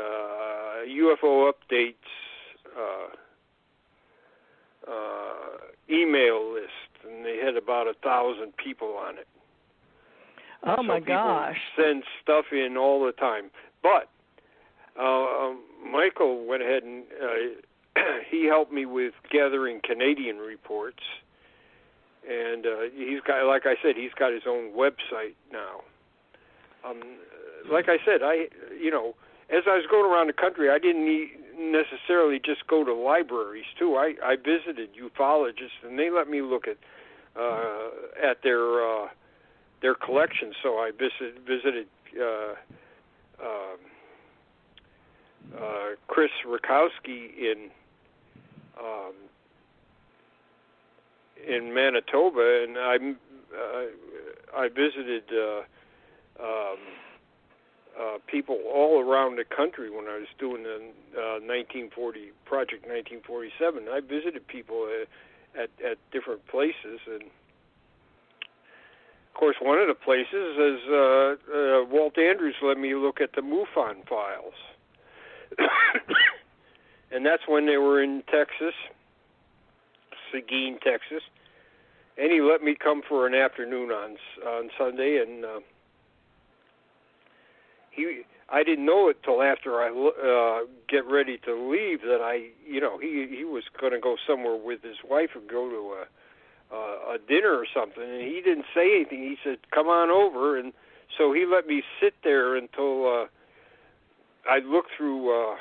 UFO updates email list, and they had about 1,000 people on it. Oh, my gosh. Send stuff in all the time. But Michael went ahead and he helped me with gathering Canadian reports. And he's got, like I said, he's got his own website now. Like I said, as I was going around the country, I didn't necessarily just go to libraries too. I visited ufologists, and they let me look at their collections. So I visited Chris Rakowski in Manitoba, and I visited people all around the country when I was doing the Project 1947. I visited people at different places, and of course, one of the places is Walt Andrews let me look at the MUFON files, and that's when they were in Texas. Seguin, Texas, and he let me come for an afternoon on Sunday, and I didn't know it till after I get ready to leave that he was going to go somewhere with his wife and go to a dinner or something, and he didn't say anything. He said, "Come on over," and so he let me sit there until I looked through.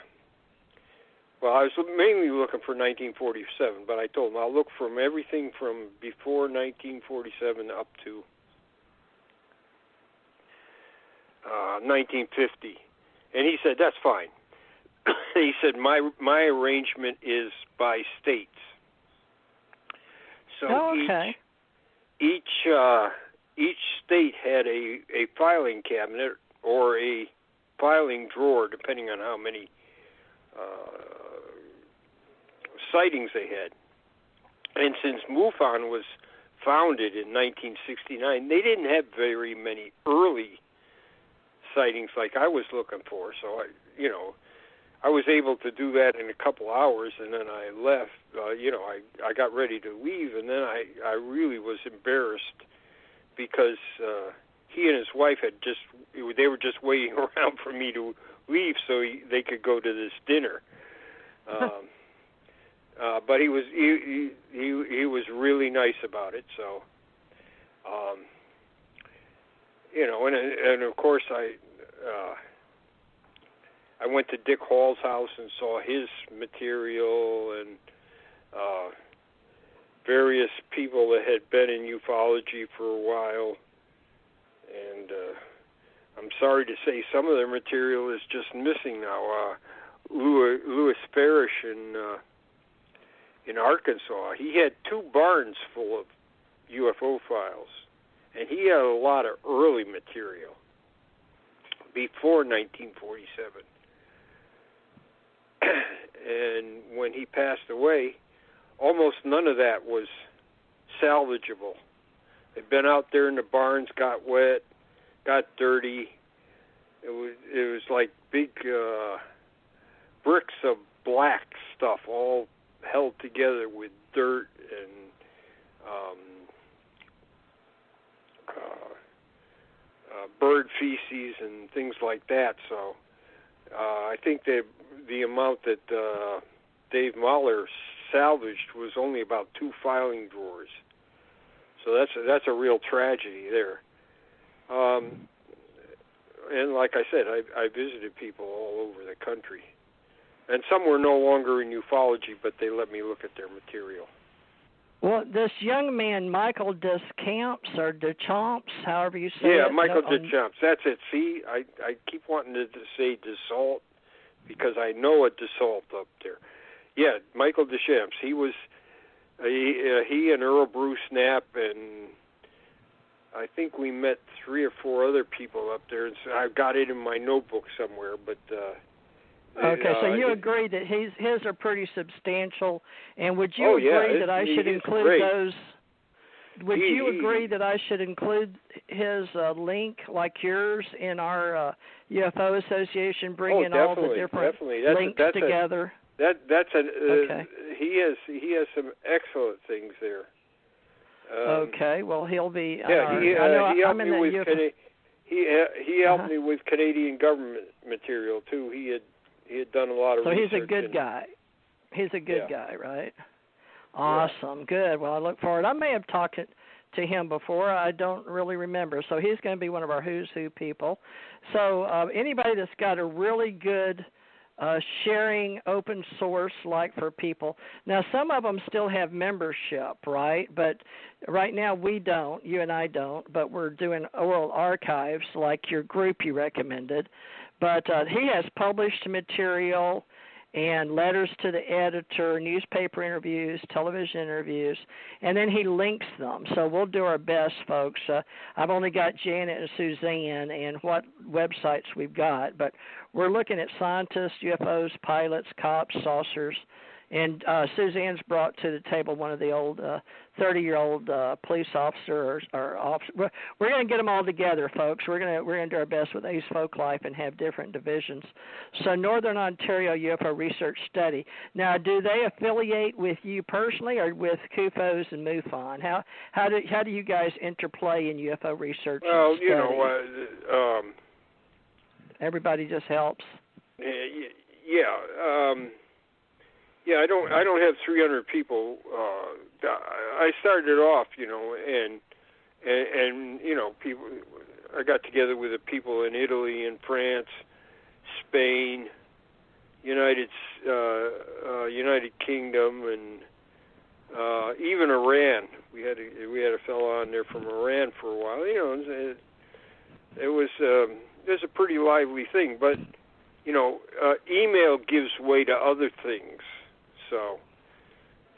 Well, I was mainly looking for 1947, but I told him I'll look from everything from before 1947 up to 1950. And he said, that's fine. He said, my arrangement is by states. So okay. each each state had a filing cabinet or a filing drawer, depending on how many sightings they had. And since MUFON was founded in 1969, they didn't have very many early sightings like I was looking for. So I was able to do that in a couple hours, and then I left. I got ready to leave, and then I really was embarrassed because he and his wife they were just waiting around for me to leave so they could go to this dinner. But he was really nice about it. So, and of course I went to Dick Hall's house and saw his material and various people that had been in ufology for a while. And I'm sorry to say some of their material is just missing now. Louis Parrish in Arkansas, he had 2 barns full of UFO files, and he had a lot of early material before 1947. And when he passed away, almost none of that was salvageable. They'd been out there in the barns, got wet, got dirty. It was like big bricks of black stuff, all held together with dirt and bird feces and things like that. So I think the amount that Dave Mahler salvaged was only about 2 filing drawers. So that's a real tragedy there. And like I said, I visited people all over the country. And some were no longer in ufology, but they let me look at their material. Well, this young man, Michael Deschamps, or Deschamps, however you say it. Yeah, Michael Deschamps. That's it. See, I keep wanting to say Dassault because I know a Dassault up there. Yeah, Michael Deschamps. He was, he and Earl Bruce Knapp, and I think we met 3 or 4 other people up there. And so I've got it in my notebook somewhere, but... Okay, so you agree that his are pretty substantial, and would you agree that I should include great. those? Would you agree that I should include his link, like yours, in our UFO Association, bringing all the different links together? Okay. He has some excellent things there. Okay, well he'll be. He helped me with he helped me with Canadian government material too. He had done a lot of research. So he's a good guy. He's a good guy, right? Awesome. Yeah. Good. Well, I look forward. I may have talked to him before. I don't really remember. So he's going to be one of our Who's Who people. So anybody that's got a really good sharing open source like for people. Now, some of them still have membership, right? But right now we don't. You and I don't. But we're doing oral archives like your group you recommended. But he has published material and letters to the editor, newspaper interviews, television interviews, and then he links them. So we'll do our best, folks. I've only got Janet and Suzanne and what websites we've got, but we're looking at scientists, UFOs, pilots, cops, saucers, and Suzanne's brought to the table one of the old 30-year-old police officer or officer. We're going to get them all together, folks. We're going to do our best with Ace Folklife and have different divisions. So Northern Ontario UFO Research Study. Now, do they affiliate with you personally or with CUFOS and MUFON? How do you guys interplay in UFO research? Well, and study? Everybody just helps. Yeah, I don't have 300 people. I started off, and people. I got together with the people in Italy and France, Spain, United Kingdom, and even Iran. We had a fellow on there from Iran for a while. It was a pretty lively thing, but email gives way to other things. So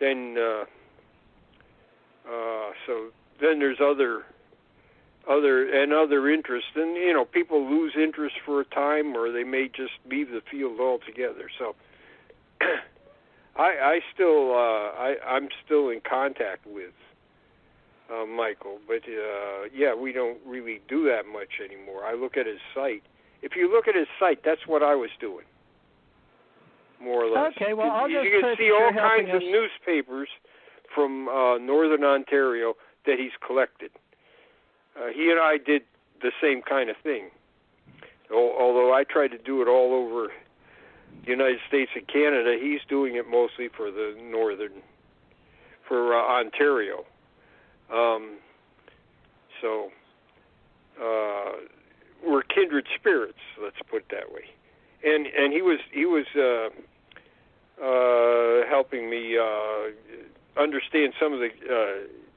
then there's other other interests, and people lose interest for a time, or they may just leave the field altogether. So I'm still in contact with Michael, but we don't really do that much anymore. I look at his site. If you look at his site, that's what I was doing, more or less. Okay, well, I'll just you can see all kinds of newspapers from Northern Ontario that he's collected. He and I did the same kind of thing, although I tried to do it all over the United States and Canada. He's doing it mostly for Ontario. So we're kindred spirits, let's put it that way. And he was helping me understand some of the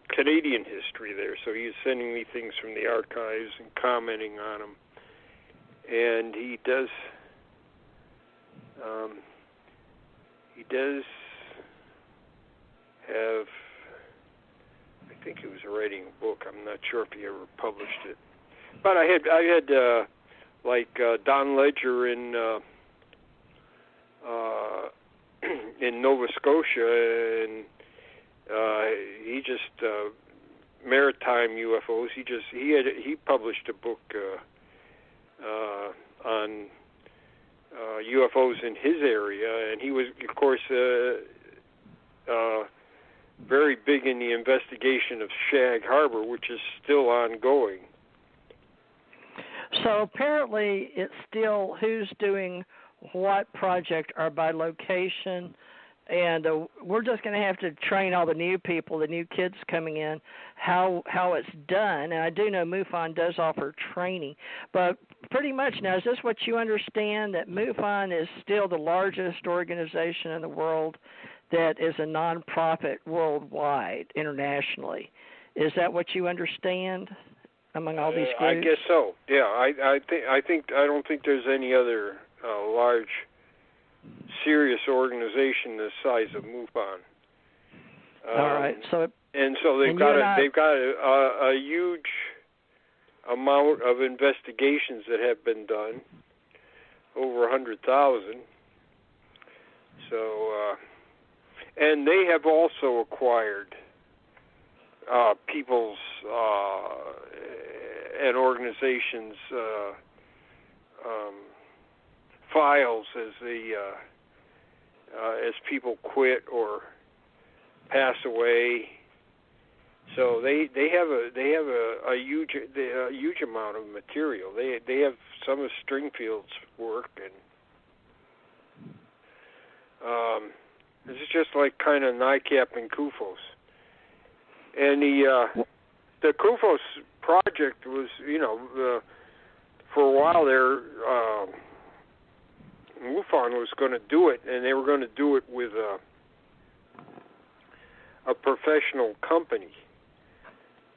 Canadian history there. So he was sending me things from the archives and commenting on them. And he does have, I think he was writing a book. I'm not sure if he ever published it. But I had Don Ledger in Nova Scotia, and he just maritime UFOs. He published a book on UFOs in his area, and he was, of course, very big in the investigation of Shag Harbor, which is still ongoing. So apparently it's still who's doing what project or by location, and we're just going to have to train all the new people, the new kids coming in, how it's done. And I do know MUFON does offer training, but pretty much now, is this what you understand, that MUFON is still the largest organization in the world that is a nonprofit worldwide, internationally? Is that what you understand among all these groups? I guess so. Yeah, I don't think there's any other large, serious organization the size of MUFON. All right. So they've got a huge amount of investigations that have been done, over 100,000. So, and they have also acquired people's and organizations' files as people quit or pass away. So they have a huge amount of material. They have some of Stringfield's work, and this is just like kind of NICAP and CUFOS. And the CUFOS project was, for a while there, MUFON was going to do it, and they were going to do it with a professional company.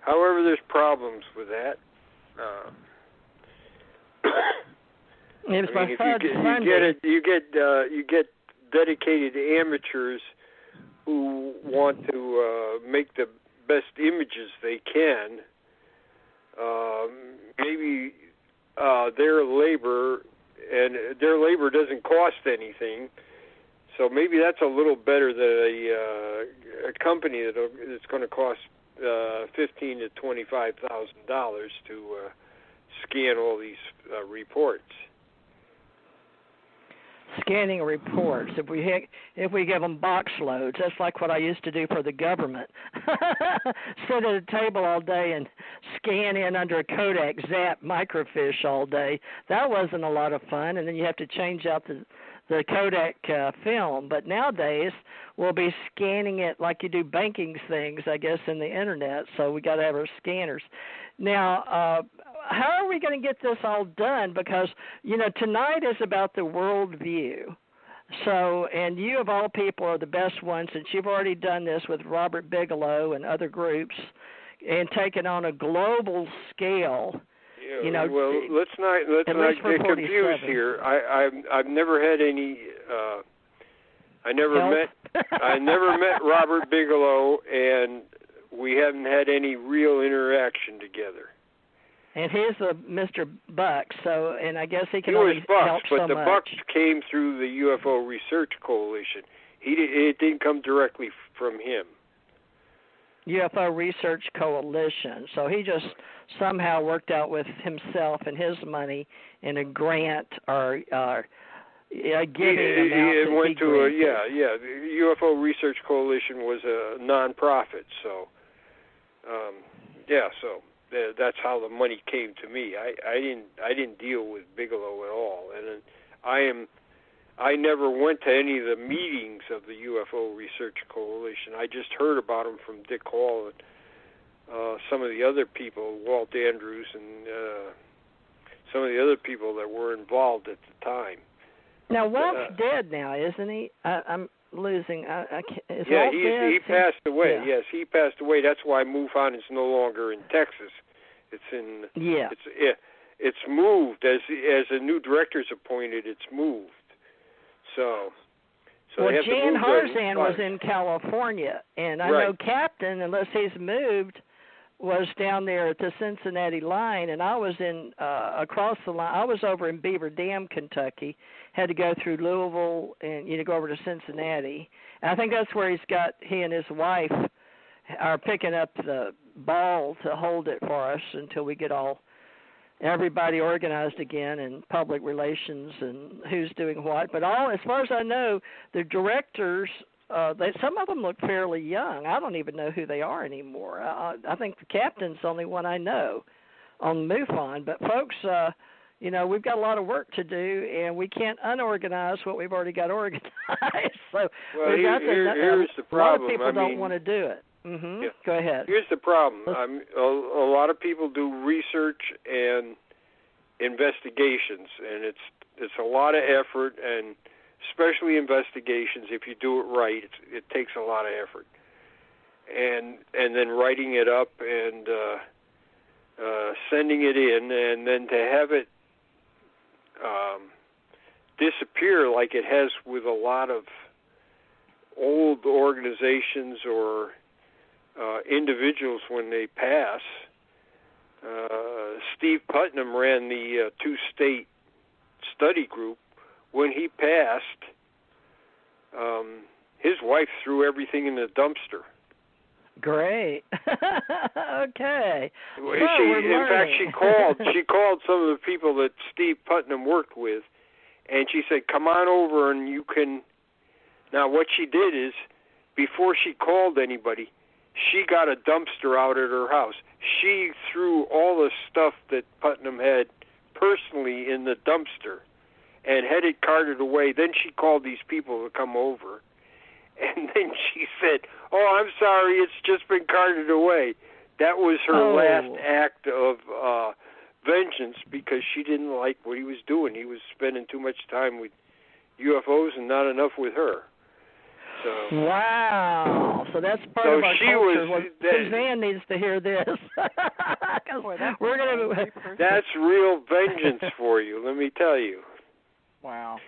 However, there's problems with that. You get dedicated amateurs who want to make the best images they can. Maybe their labor doesn't cost anything, so maybe that's a little better than a company that's going to cost $15,000 to $25,000 to scan all these reports. Scanning reports. If we give them box loads, that's like what I used to do for the government. Sit at a table all day and scan in under a Kodak Zap microfiche all day. That wasn't a lot of fun, and then you have to change out the Kodak film. But nowadays, we'll be scanning it like you do banking things, I guess, in the Internet, so we got to have our scanners. Now, how are we going to get this all done? Because, tonight is about the world view. So, and you of all people are the best one, since you've already done this with Robert Bigelow and other groups and taken on a global scale. Yeah, well, let's not get confused here. I've never had any. I never met Robert Bigelow, and we haven't had any real interaction together. And he's Mr. Buck, so, and I guess he can only help Bucks, but so the much. Bucks came through the UFO Research Coalition. It didn't come directly from him. UFO Research Coalition. So he just somehow worked out with himself and his money in a grant or giving amount. It went to the UFO Research Coalition was a non-profit, so so that's how the money came to me. I didn't deal with Bigelow at all, and I never went to any of the meetings of the UFO Research Coalition. I just heard about them from Dick Hall and some of the other people, Walt Andrews, and some of the other people that were involved at the time. Now, Walt's dead now, isn't he? I'm losing. Is yeah, Walt dead? He passed away. Yeah. Yes, he passed away. That's why MUFON is no longer in Texas. It's in. Yeah. It's moved as a new director's appointed. It's moved. So well, they have Jan to move Harzan was in California, and I know Captain, unless he's moved, was down there at the Cincinnati line, and I was in across the line. I was over in Beaver Dam, Kentucky. Had to go through Louisville and go over to Cincinnati. And I think that's where he and his wife are picking up the ball to hold it for us until we get everybody organized again and public relations and who's doing what. But as far as I know, the directors, some of them look fairly young. I don't even know who they are anymore. I think the captain's the only one I know on MUFON. But folks, we've got a lot of work to do, and we can't unorganize what we've already got organized. So we've got here's the problem. A lot of people don't want to do it. Mm-hmm. Yeah. Go ahead. Here's the problem. A lot of people do research and investigations, and it's a lot of effort, and especially investigations, if you do it right, it takes a lot of effort. And then writing it up and sending it in, and then to have it disappear like it has with a lot of old organizations or individuals when they pass. Steve Putnam ran the two-state study group. When he passed, his wife threw everything in the dumpster. Great. Okay. In fact, she called some of the people that Steve Putnam worked with, and she said, "Come on over, and you can." Now, what she did is, before she called anybody, she got a dumpster out at her house. She threw all the stuff that Putnam had personally in the dumpster and had it carted away. Then she called these people to come over. And then she said, "Oh, I'm sorry, it's just been carted away." That was her last act of vengeance, because she didn't like what he was doing. He was spending too much time with UFOs and not enough with her. So, wow. So that's part of our culture. Suzanne needs to hear this. That's real vengeance for you, let me tell you. Wow.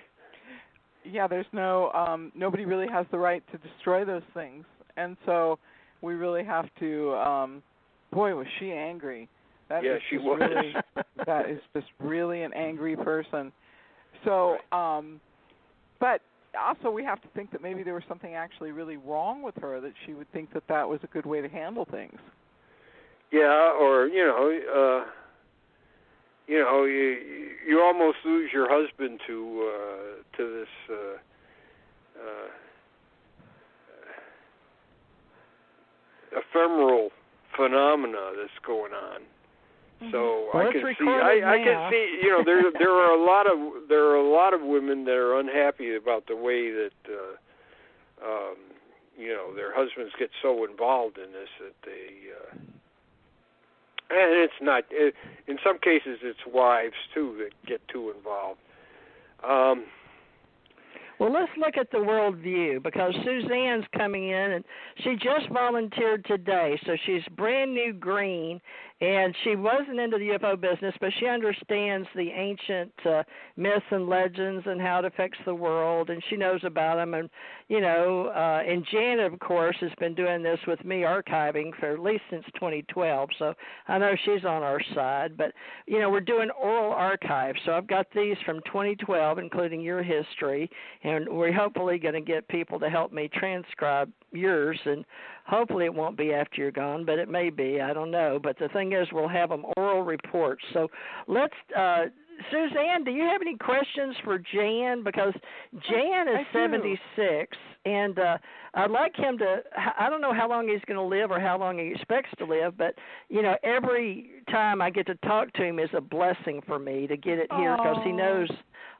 Yeah, there's nobody really has the right to destroy those things. And so we really have to, boy, was she angry. She was. Really, that is just really an angry person. So, but also we have to think that maybe there was something actually really wrong with her, that she would think that was a good way to handle things. Yeah, or, you almost lose your husband to this ephemeral phenomena that's going on. So I can see, there are a lot of women that are unhappy about the way that their husbands get so involved in this that they and it's not. In some cases, it's wives too that get too involved. Well, let's look at the world view, because Suzanne's coming in, and she just volunteered today, so she's brand new green, and she wasn't into the UFO business, but she understands the ancient myths and legends and how it affects the world, and she knows about them. And, and Janet, of course, has been doing this with me archiving for at least since 2012, so I know she's on our side. But, we're doing oral archives, so I've got these from 2012, including your history, and we're hopefully going to get people to help me transcribe yours, and hopefully it won't be after you're gone, but it may be. I don't know. But the thing is, we'll have them oral reports. So let's, Suzanne, do you have any questions for Jan? Because Jan is 76, and I'd like him to, I don't know how long he's going to live or how long he expects to live, but, every time I get to talk to him is a blessing for me to get it here, because he knows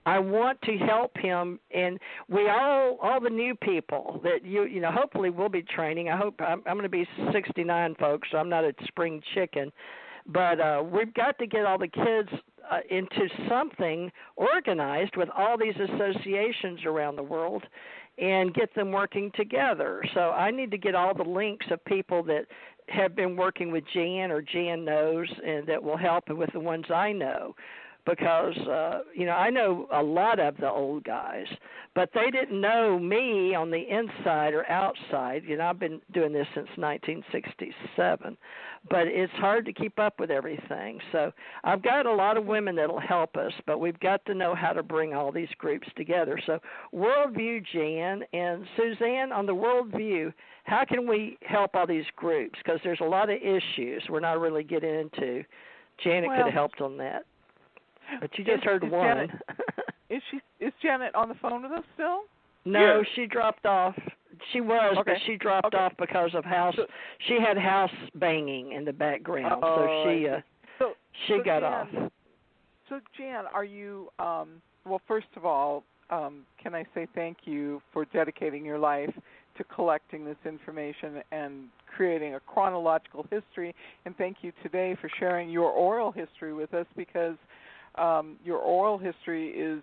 I want to help him, and we all the new people that hopefully we'll be training. I hope I'm going to be 69, folks, so I'm not a spring chicken, but we've got to get all the kids into something organized with all these associations around the world and get them working together. So I need to get all the links of people that have been working with Jan or Jan knows, and that will help with the ones I know. Because, I know a lot of the old guys, but they didn't know me on the inside or outside. I've been doing this since 1967, but it's hard to keep up with everything. So I've got a lot of women that will help us, but we've got to know how to bring all these groups together. So Worldview, Jan, and Suzanne, on the Worldview, how can we help all these groups? Because there's a lot of issues we're not really getting into. Janet could have helped on that. But you just heard one. Is Janet on the phone with us still? No, yes. She dropped off. She was, but she dropped off because of she had house banging in the background, so she got Jan, off. So Jan, are you? Well, first of all, can I say thank you for dedicating your life to collecting this information and creating a chronological history, and thank you today for sharing your oral history with us, because your oral history is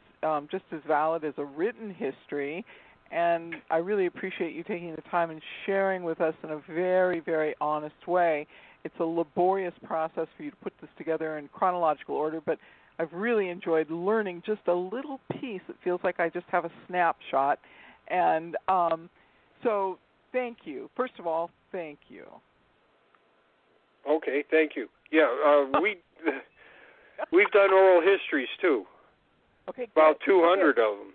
just as valid as a written history, and I really appreciate you taking the time and sharing with us in a very, very honest way. It's a laborious process for you to put this together in chronological order, but I've really enjoyed learning just a little piece. It feels like I just have a snapshot, and so thank you. First of all, thank you. Okay, thank you. Yeah, we've done oral histories too. Okay, about 200 of them.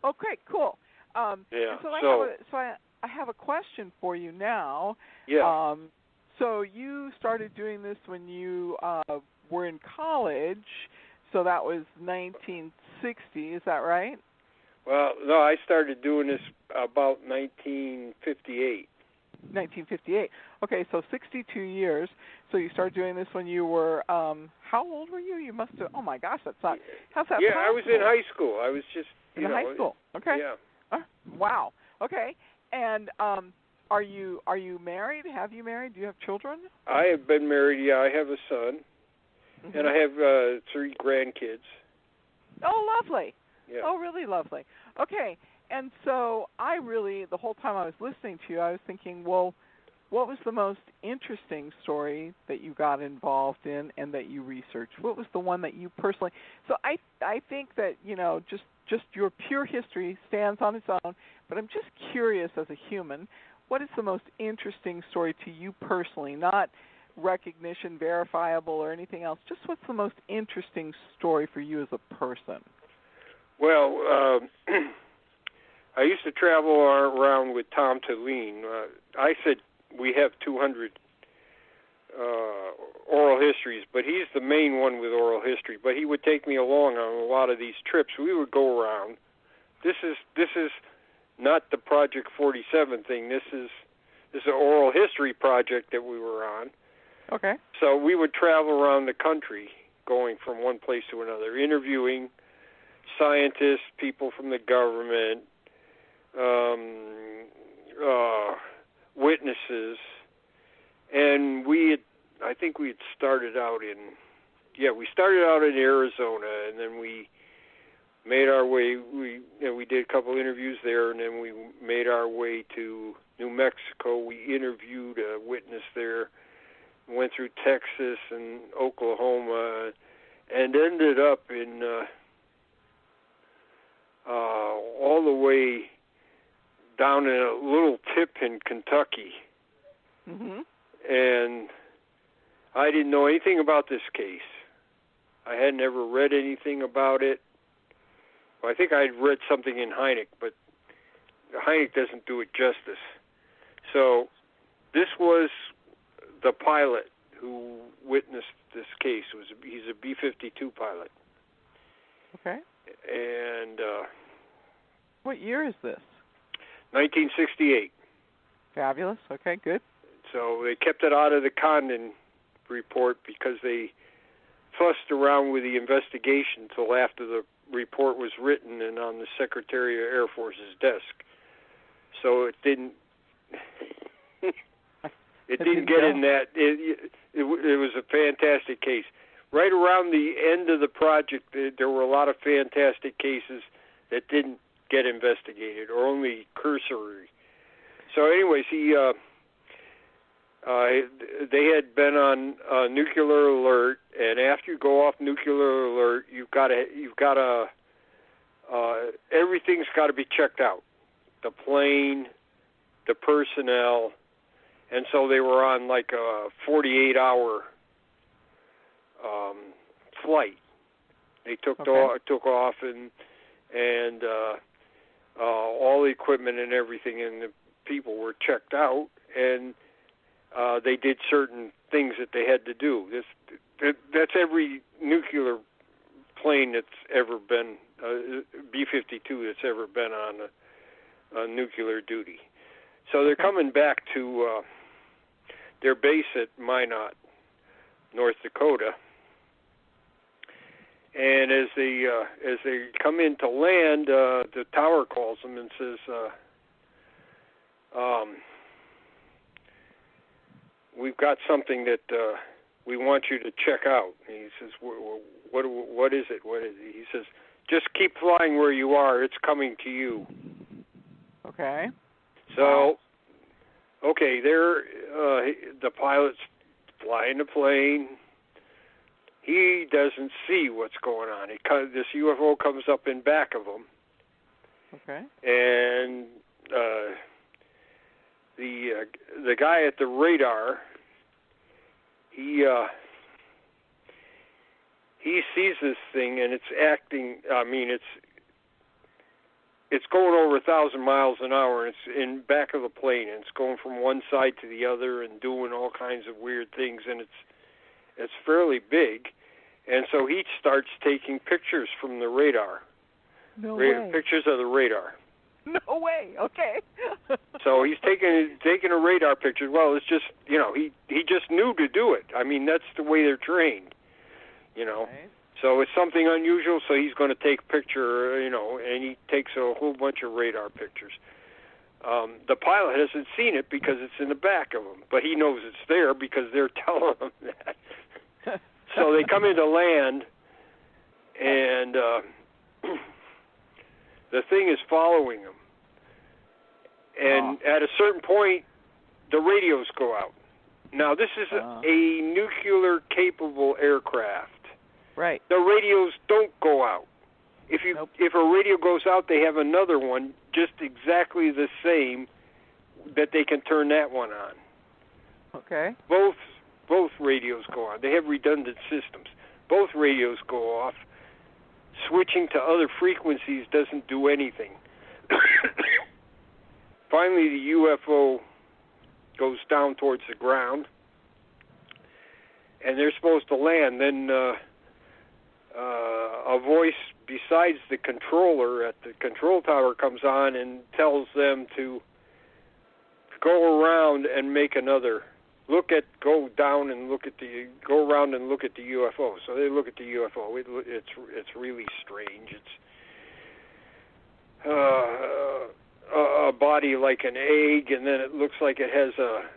Okay, cool. So I have a question for you now. Yeah. So you started doing this when you were in college. So that was 1960. Is that right? Well, no, I started doing this about 1958. 1958. Okay, so 62 years. So you started doing this when you were, how old were you? You must have, oh my gosh, that's not, how's that possible? I was in high school. I was just, in high school. Okay. Yeah. Wow. Okay. And are you married? Have you married? Do you have children? I have been married, yeah. I have a son, and I have 3 grandkids. Oh, lovely. Yeah. Oh, really lovely. Okay. And so the whole time I was listening to you, I was thinking, well, what was the most interesting story that you got involved in and that you researched? What was the one that you personally... So I think that, just your pure history stands on its own, but I'm just curious as a human, what is the most interesting story to you personally? Not recognition, verifiable, or anything else. Just what's the most interesting story for you as a person? Well, I used to travel around with Tom Talene. I said we have 200 oral histories, but he's the main one with oral history. But he would take me along on a lot of these trips. We would go around. This is not the Project 47 thing. This is an oral history project that we were on. Okay. So we would travel around the country, going from one place to another, interviewing scientists, people from the government, witnesses, and I think we had started out in Arizona, and then we made our way. We did a couple interviews there, and then we made our way to New Mexico. We interviewed a witness there, went through Texas and Oklahoma, and ended up in all the way down in a little tip in Kentucky. Mm-hmm. And I didn't know anything about this case. I had never read anything about it. Well, I think I'd read something in Hynek, but Hynek doesn't do it justice. So this was the pilot who witnessed this case. He's a B-52 pilot. Okay. And what year is this? 1968. Fabulous. Okay, good. So they kept it out of the Condon report because they fussed around with the investigation until after the report was written and on the Secretary of Air Force's desk. So it didn't. It didn't get in that. It was a fantastic case. Right around the end of the project, there were a lot of fantastic cases that didn't get investigated or only cursory. So, anyways, they had been on nuclear alert, and after you go off nuclear alert, you've got to everything's got to be checked out, the plane, the personnel, and so they were on like a 48-hour flight. They took off and all the equipment and everything, and the people were checked out, and they did certain things that they had to do. That's every nuclear plane that's ever been, B-52 that's ever been on a nuclear duty. So they're coming back to their base at Minot, North Dakota, and as they come in to land, the tower calls them and says, "We've got something that we want you to check out." And he says, "What is it? What is it?" He says, "Just keep flying where you are. It's coming to you." Okay. So, okay, the pilot's flying the plane. He doesn't see what's going on. This UFO comes up in back of him. Okay. And the guy at the radar, he sees this thing, and it's acting. I mean, it's going over 1,000 miles an hour. And it's in back of the plane, and it's going from one side to the other and doing all kinds of weird things. And it's fairly big, and so he starts taking pictures from the radar. No way. Pictures of the radar. No way. Okay. So he's taking a radar picture. Well, it's just, he just knew to do it. I mean, that's the way they're trained, Right. So it's something unusual, so he's going to take a picture, and he takes a whole bunch of radar pictures. The pilot hasn't seen it because it's in the back of him, but he knows it's there because they're telling him that. So they come into land, and the thing is following them. And at a certain point, the radios go out. Now, this is a nuclear-capable aircraft. Right. The radios don't go out. If a radio goes out, they have another one just exactly the same that they can turn that one on. Okay. Both radios go on. They have redundant systems. Both radios go off. Switching to other frequencies doesn't do anything. Finally, the UFO goes down towards the ground, and they're supposed to land. Then a voice besides the controller at the control tower comes on and tells them to go around and make another go around and look at the UFO. So they look at the UFO. It's really strange. It's a body like an egg, and then it looks like it has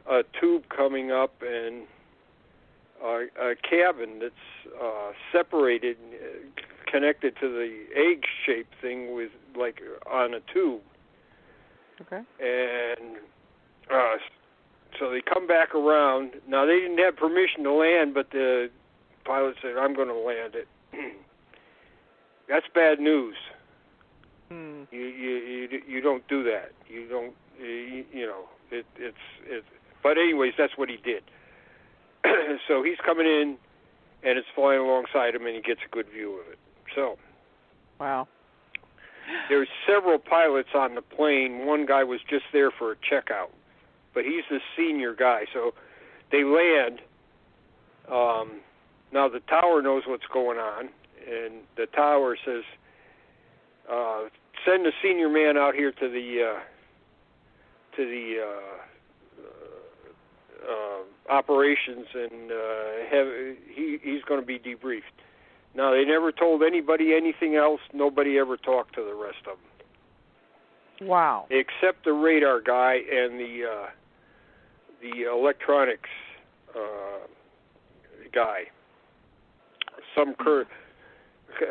a tube coming up and a cabin that's separated, connected to the egg-shaped thing with like on a tube. Okay. And so they come back around. Now they didn't have permission to land, but the pilot said, "I'm going to land it." That's bad news. You don't do that. You don't. You know. It's. But anyways, that's what he did. So he's coming in, and it's flying alongside him, and he gets a good view of it. So. Wow. There's several pilots on the plane. One guy was just there for a checkout, but he's the senior guy. So they land. Now the tower knows what's going on, and the tower says, "Send the senior man out here to the operations, and he's going to be debriefed." Now, they never told anybody anything else. Nobody ever talked to the rest of them. Wow. Except the radar guy and the electronics guy.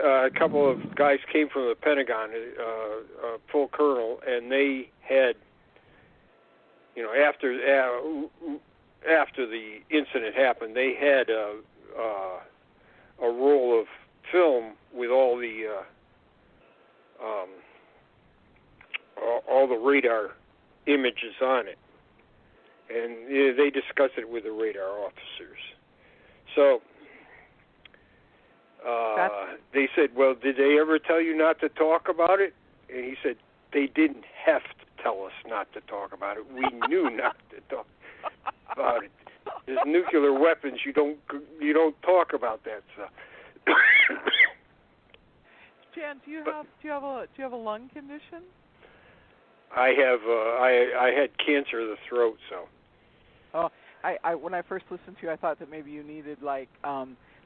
A couple of guys came from the Pentagon, a full colonel, and they had, you know, after the incident happened, they had a roll of film with all the radar images on it, and they discussed it with the radar officers. So they said, "Well, did they ever tell you not to talk about it?" And he said, "They didn't have to tell us not to talk about it. We knew not to talk about it. There's nuclear weapons. You don't talk about that stuff." Jan, do you have a lung condition? I have. I had cancer of the throat, so. Oh, I when I first listened to you, I thought that maybe you needed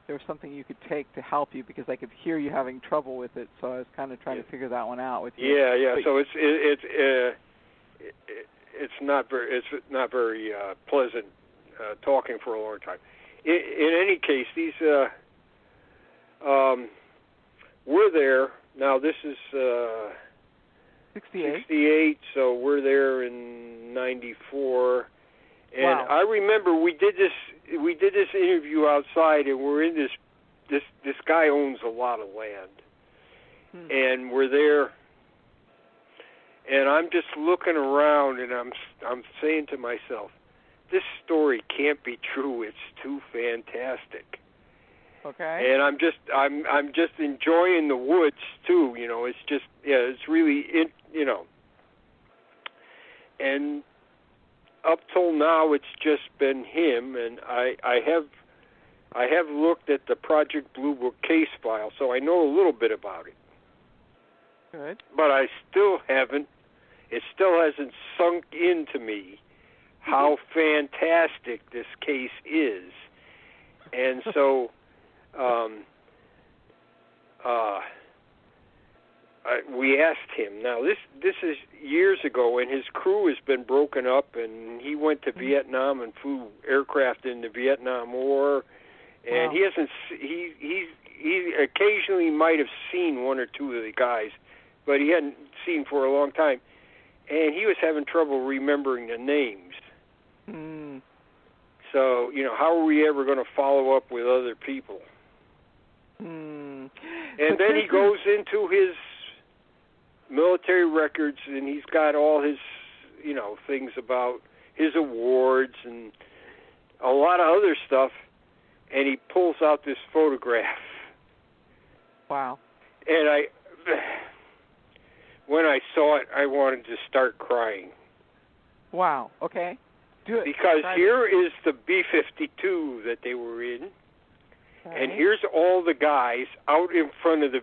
there was something you could take to help you, because I could hear you having trouble with it. So I was kind of trying to figure that one out with you. Yeah. But so it's not very pleasant talking for a long time. In any case, these we're there now. This is 68. 68. So we're there in 94. And wow. I remember we did this interview outside, and we're in this guy owns a lot of land, and we're there, and I'm just looking around, and I'm saying to myself, this story can't be true. It's too fantastic. Okay. And I'm just enjoying the woods too. You know, it's just it's really and. Up till now, it's just been him, and I have looked at the Project Blue Book case file, so I know a little bit about it. Good. But I still haven't. It still hasn't sunk into me how fantastic this case is, and so we asked him. Now, this is years ago, and his crew has been broken up, and he went to Vietnam and flew aircraft in the Vietnam War, and he hasn't. He occasionally might have seen one or two of the guys, but he hadn't seen for a long time, and he was having trouble remembering the names. So, how are we ever going to follow up with other people? And then he goes into his military records, and he's got all his, things about his awards and a lot of other stuff, and he pulls out this photograph. Wow. And when I saw it, I wanted to start crying. Wow. Okay. Do it. Because here is the B-52 that they were in, and here's all the guys out in front of the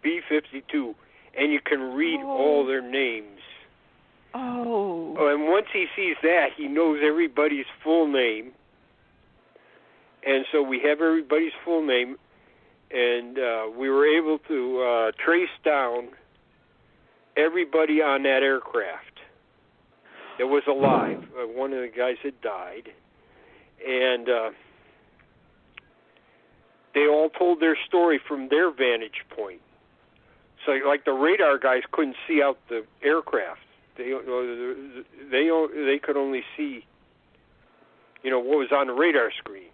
B-52, and you can read all their names. Oh. And once he sees that, he knows everybody's full name. And so we have everybody's full name, and we were able to trace down everybody on that aircraft that was alive. One of the guys had died. And they all told their story from their vantage point. So, like the radar guys couldn't see out the aircraft. They could only see, what was on the radar screen.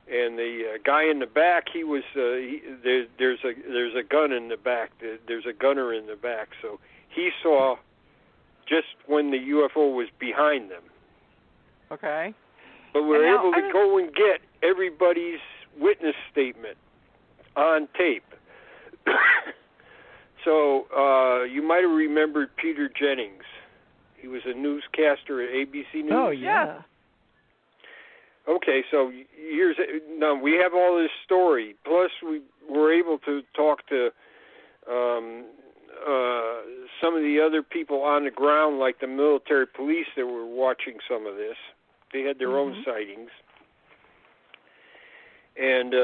And the guy in the back, he was there's a gun in the back. There's a gunner in the back, so he saw just when the UFO was behind them. Okay. But we're able to go and get everybody's witness statement on tape. So you might have remembered Peter Jennings. He was a newscaster at ABC News. Oh, yeah. Okay, so now we have all this story. Plus, we were able to talk to some of the other people on the ground, like the military police that were watching some of this. They had their own sightings. And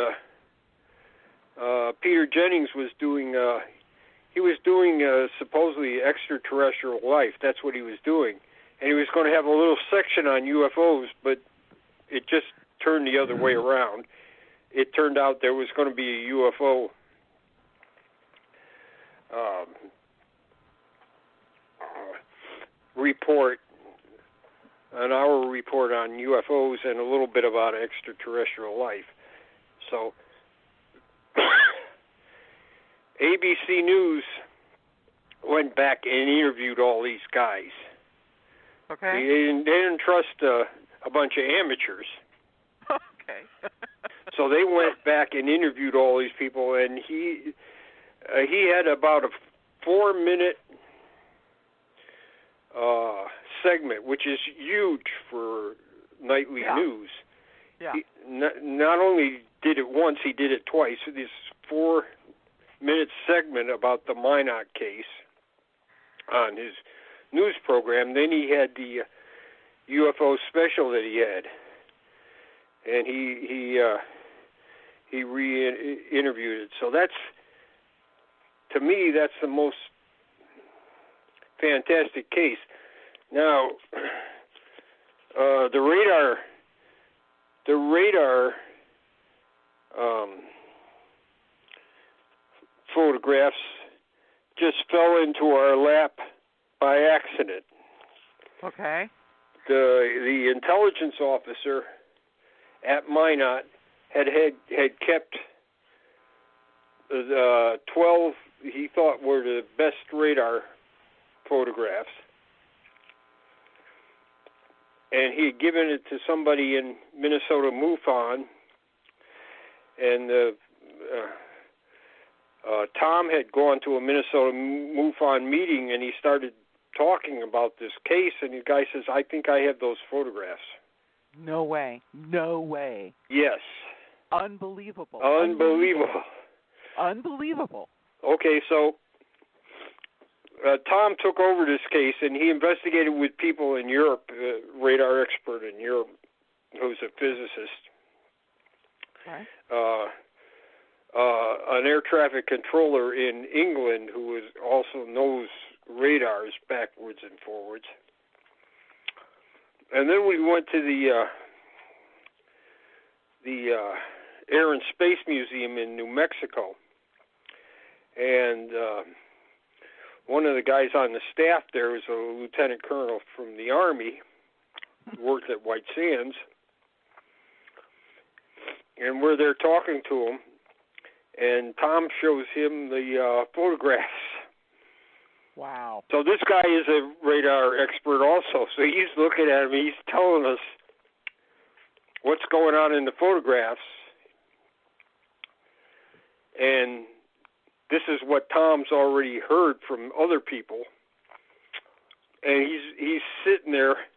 Peter Jennings was doing supposedly extraterrestrial life. That's what he was doing. And he was going to have a little section on UFOs, but it just turned the other way around. It turned out there was going to be a UFO report, an hour report on UFOs and a little bit about extraterrestrial life. So ABC News went back and interviewed all these guys. Okay. They didn't trust a bunch of amateurs. Okay. So they went back and interviewed all these people, and he had about a 4-minute segment, which is huge for nightly news. Yeah. He not only did it once, he did it twice. This 4-minute segment about the Minot case on his news program. Then he had the UFO special that he had, and he re-interviewed it. So that's, to me, that's the most fantastic case. Now, the radar photographs just fell into our lap by accident. Okay. The intelligence officer at Minot had kept 12 he thought were the best radar photographs, and he had given it to somebody in Minnesota MUFON, and Tom had gone to a Minnesota MUFON meeting, and he started talking about this case, and the guy says, "I think I have those photographs." No way. No way. Yes. Unbelievable. Unbelievable. Okay, so Tom took over this case, and he investigated with people in Europe, radar expert in Europe, who's a physicist. Okay. An air traffic controller in England who also knows radars backwards and forwards. And then we went to the Air and Space Museum in New Mexico, and one of the guys on the staff there was a lieutenant colonel from the Army, who worked at White Sands, and we're there talking to him, and Tom shows him the photographs. Wow. So this guy is a radar expert also, so he's looking at him, he's telling us what's going on in the photographs, and this is what Tom's already heard from other people, and he's sitting there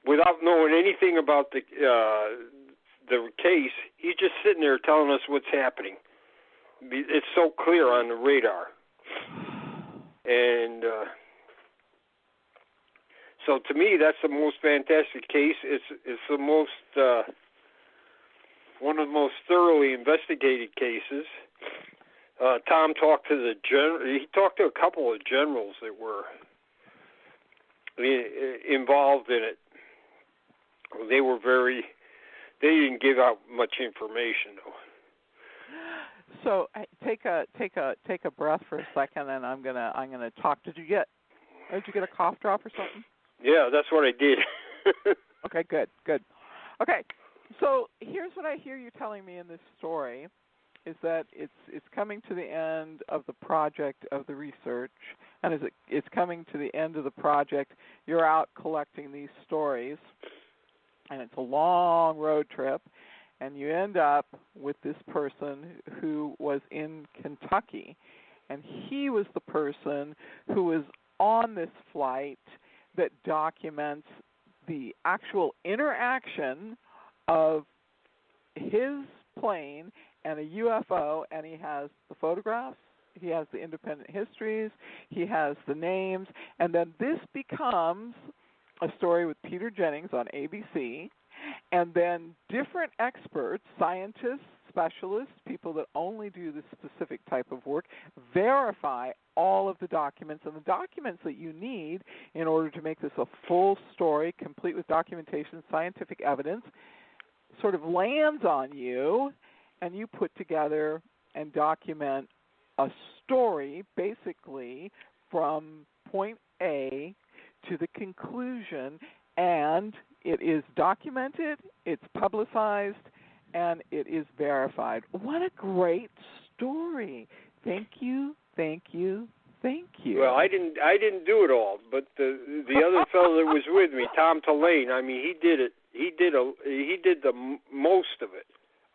without knowing anything about the case. He's just sitting there telling us what's happening. It's so clear on the radar. And so to me, that's the most fantastic case. It's the most one of the most thoroughly investigated cases. Tom talked to he talked to a couple of generals that were involved in it. They They didn't give out much information, though. So take a breath for a second, and I'm gonna talk. Did you get a cough drop or something? Yeah, that's what I did. Okay, good. Okay, so here's what I hear you telling me in this story, is that it's coming to the end of the project of the research, and as it's coming to the end of the project, you're out collecting these stories, and it's a long road trip, and you end up with this person who was in Kentucky, and he was the person who was on this flight that documents the actual interaction of his plane and a UFO, and he has the photographs, he has the independent histories, he has the names, and then this becomes a story with Peter Jennings on ABC, and then different experts, scientists, specialists, people that only do this specific type of work, verify all of the documents, and the documents that you need in order to make this a full story, complete with documentation, scientific evidence, sort of lands on you, and you put together and document a story basically from point A to the conclusion, and it is documented, it's publicized, and it is verified. What a great story. Thank you. Well, I didn't do it all, but the other fellow that was with me, Tom Tulane, I mean, he did it. He did the most of it.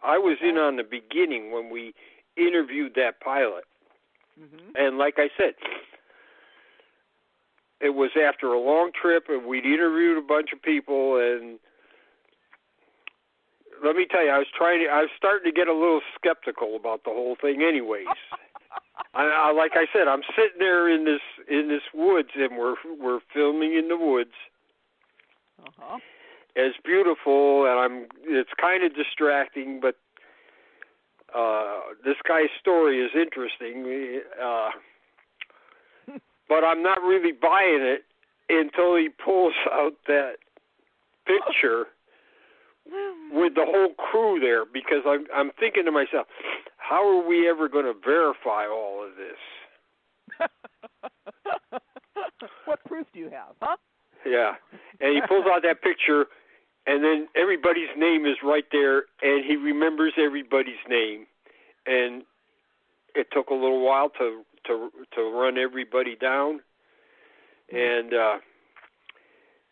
I was in on the beginning when we interviewed that pilot. Mm-hmm. And like I said, it was after a long trip, and we'd interviewed a bunch of people, and let me tell you, I was starting to get a little skeptical about the whole thing anyways. Like I said, I'm sitting there in this woods, and we're filming in the woods. Uh-huh. It's beautiful, and it's kind of distracting, but this guy's story is interesting. But I'm not really buying it until he pulls out that picture with the whole crew there, because I'm thinking to myself, how are we ever going to verify all of this? What proof do you have, huh? Yeah, and he pulls out that picture, and then everybody's name is right there, and he remembers everybody's name, and it took a little while to run everybody down, and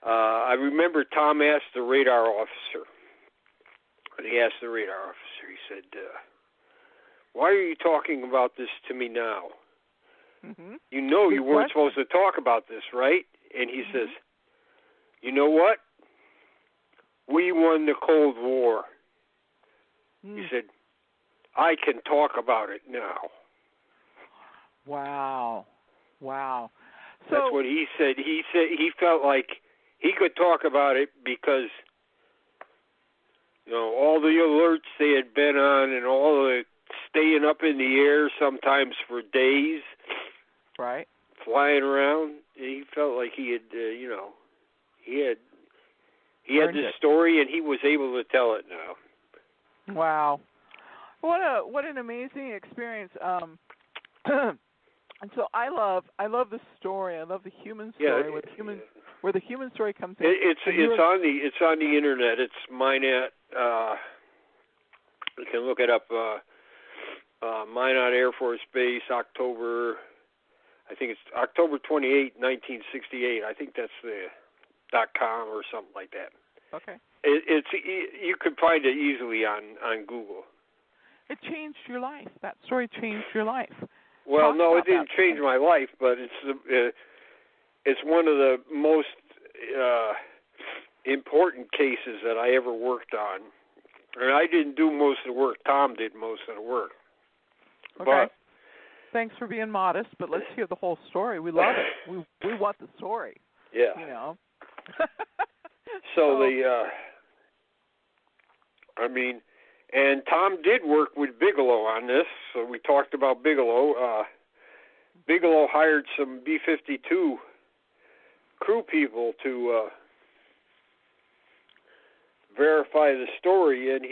I remember Tom asked the radar officer. He asked the radar officer. He said, "Why are you talking about this to me now? Mm-hmm. You know you weren't supposed to talk about this, right?" And he says, "You know what? We won the Cold War." He said, "I can talk about it now." Wow. So, that's what he said. He said he felt like he could talk about it because, you know, all the alerts they had been on and all the staying up in the air sometimes for days, right, flying around. He felt like he had, he had this story, and he was able to tell it now. Wow, what an amazing experience. And so I love the story. I love the human story, where the human story comes in. It's on the internet. It's Minot. You can look it up. Minot Air Force Base, October 28, 1968. I think that's the .com or something like that. Okay. You could find it easily on Google. It changed your life. That story changed your life. Well, no, it didn't change my life, but it's one of the most important cases that I ever worked on. And I didn't do most of the work. Tom did most of the work. Okay. But, thanks for being modest, but let's hear the whole story. We love it. We want the story. Yeah. You know. So and Tom did work with Bigelow on this, so we talked about Bigelow. Bigelow hired some B-52 crew people to verify the story, and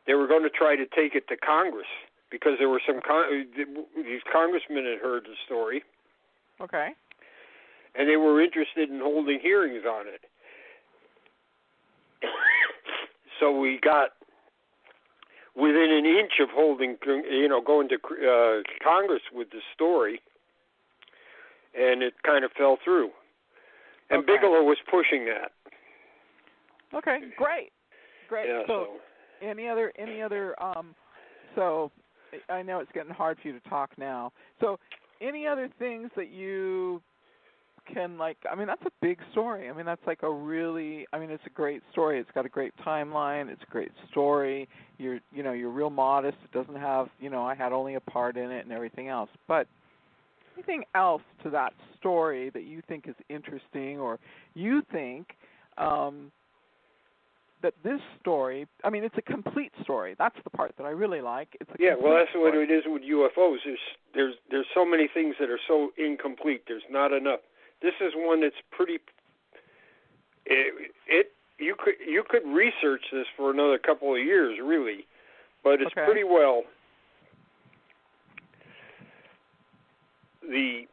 they were going to try to take it to Congress because there were these congressmen had heard the story. Okay. And they were interested in holding hearings on it. So we got within an inch of going to Congress with the story, and it kind of fell through. And Okay. Bigelow was pushing that. Okay, great. Yeah, so any other so I know it's getting hard for you to talk now. So any other things that you can, like, I mean, that's a big story. I mean, that's like it's a great story. It's got a great timeline. It's a great story. You're real modest. It doesn't have, I had only a part in it and everything else. But anything else to that story that you think is interesting, or you think that this story, I mean, it's a complete story. That's the part that I really like. It's a well, that's story. what it is with UFOs. There's so many things that are so incomplete. There's not enough. This is one that's pretty. You could research this for another couple of years, really, but it's pretty well. The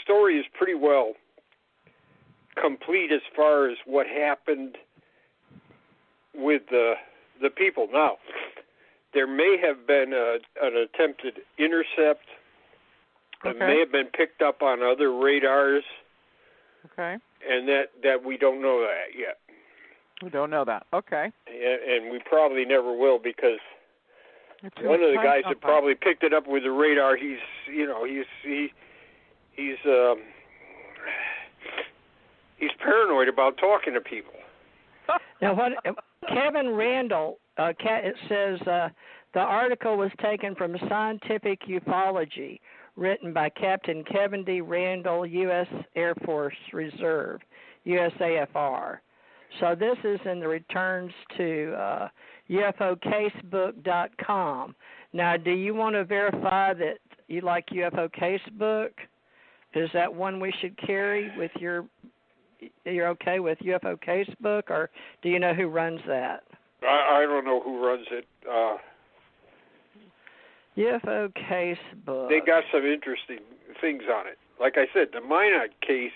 story is pretty well complete as far as what happened with the people. Now, there may have been an attempted intercept. It may have been picked up on other radars. Okay. And that we don't know that yet. We don't know that. Okay. And we probably never will, because one of the guys that probably picked it up with the radar, he's paranoid about talking to people. Now, what Kevin Randall, it says the article was taken from Scientific Ufology, written by Captain Kevin D. Randall, U.S. Air Force Reserve, USAFR. So this is in the returns to UFOcasebook.com. Now, do you want to verify that you like UFO Casebook? Is that one we should carry with you're okay with UFO Casebook, or do you know who runs that? I don't know who runs it. UFO Casebook. They got some interesting things on it. Like I said, the Minot case,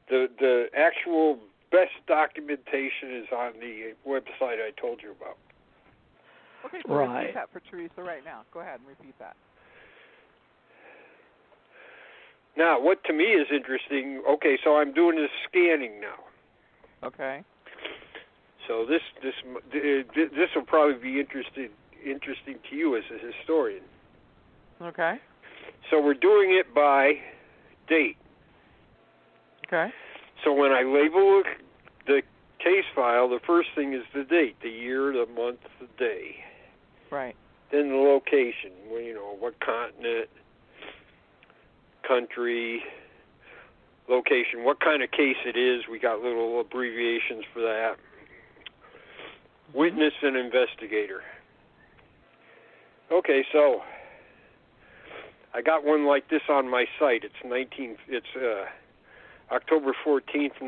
the actual best documentation is on the website I told you about. Okay, so repeat that for Theresa right now. Go ahead and repeat that. Now, what to me is interesting, so I'm doing this scanning now. Okay. So this will probably be interesting to you as a historian. Okay. So we're doing it by date. Okay. So when I label the case file, the first thing is the date, the year, the month, the day. Right. Then the location, what continent, country, location, what kind of case it is. We got little abbreviations for that. Witness and investigator. Okay, so I got one like this on my site. It's October 14th,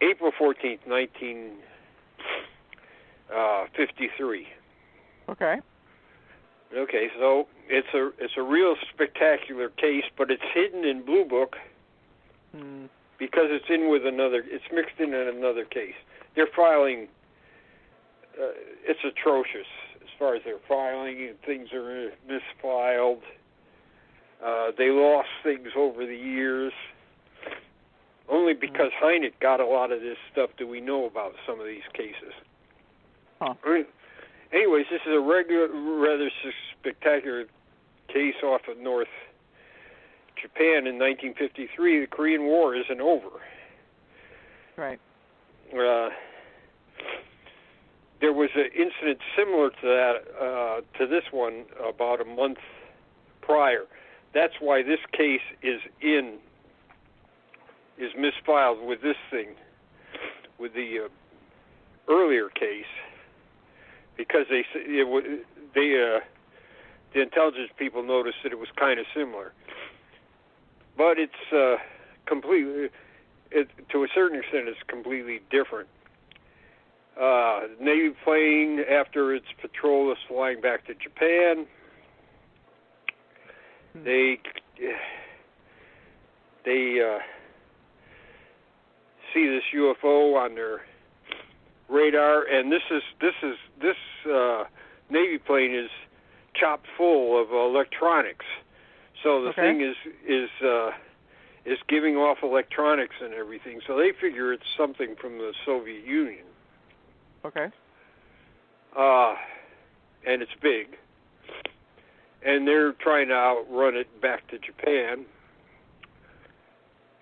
April 14th, 1953. Okay. Okay, so it's a real spectacular case, but it's hidden in Blue Book because it's mixed in another case. They're filing. It's atrocious as far as their filing. Things are misfiled. They lost things over the years. Only because Hynek got a lot of this stuff do we know about some of these cases. Huh. Anyways, this is a rather spectacular case off of North Japan in 1953. The Korean War isn't over. Right. There was an incident similar to that, to this one, about a month prior. That's why this case is misfiled with this thing, with the earlier case, because the intelligence people noticed that it was kind of similar. But it's completely, to a certain extent, it's completely different. Navy plane, after its patrol, is flying back to Japan. They see this UFO on their radar, and this Navy plane is chock full of electronics. So the thing is giving off electronics and everything. So they figure it's something from the Soviet Union. Okay. And it's big. And they're trying to outrun it back to Japan.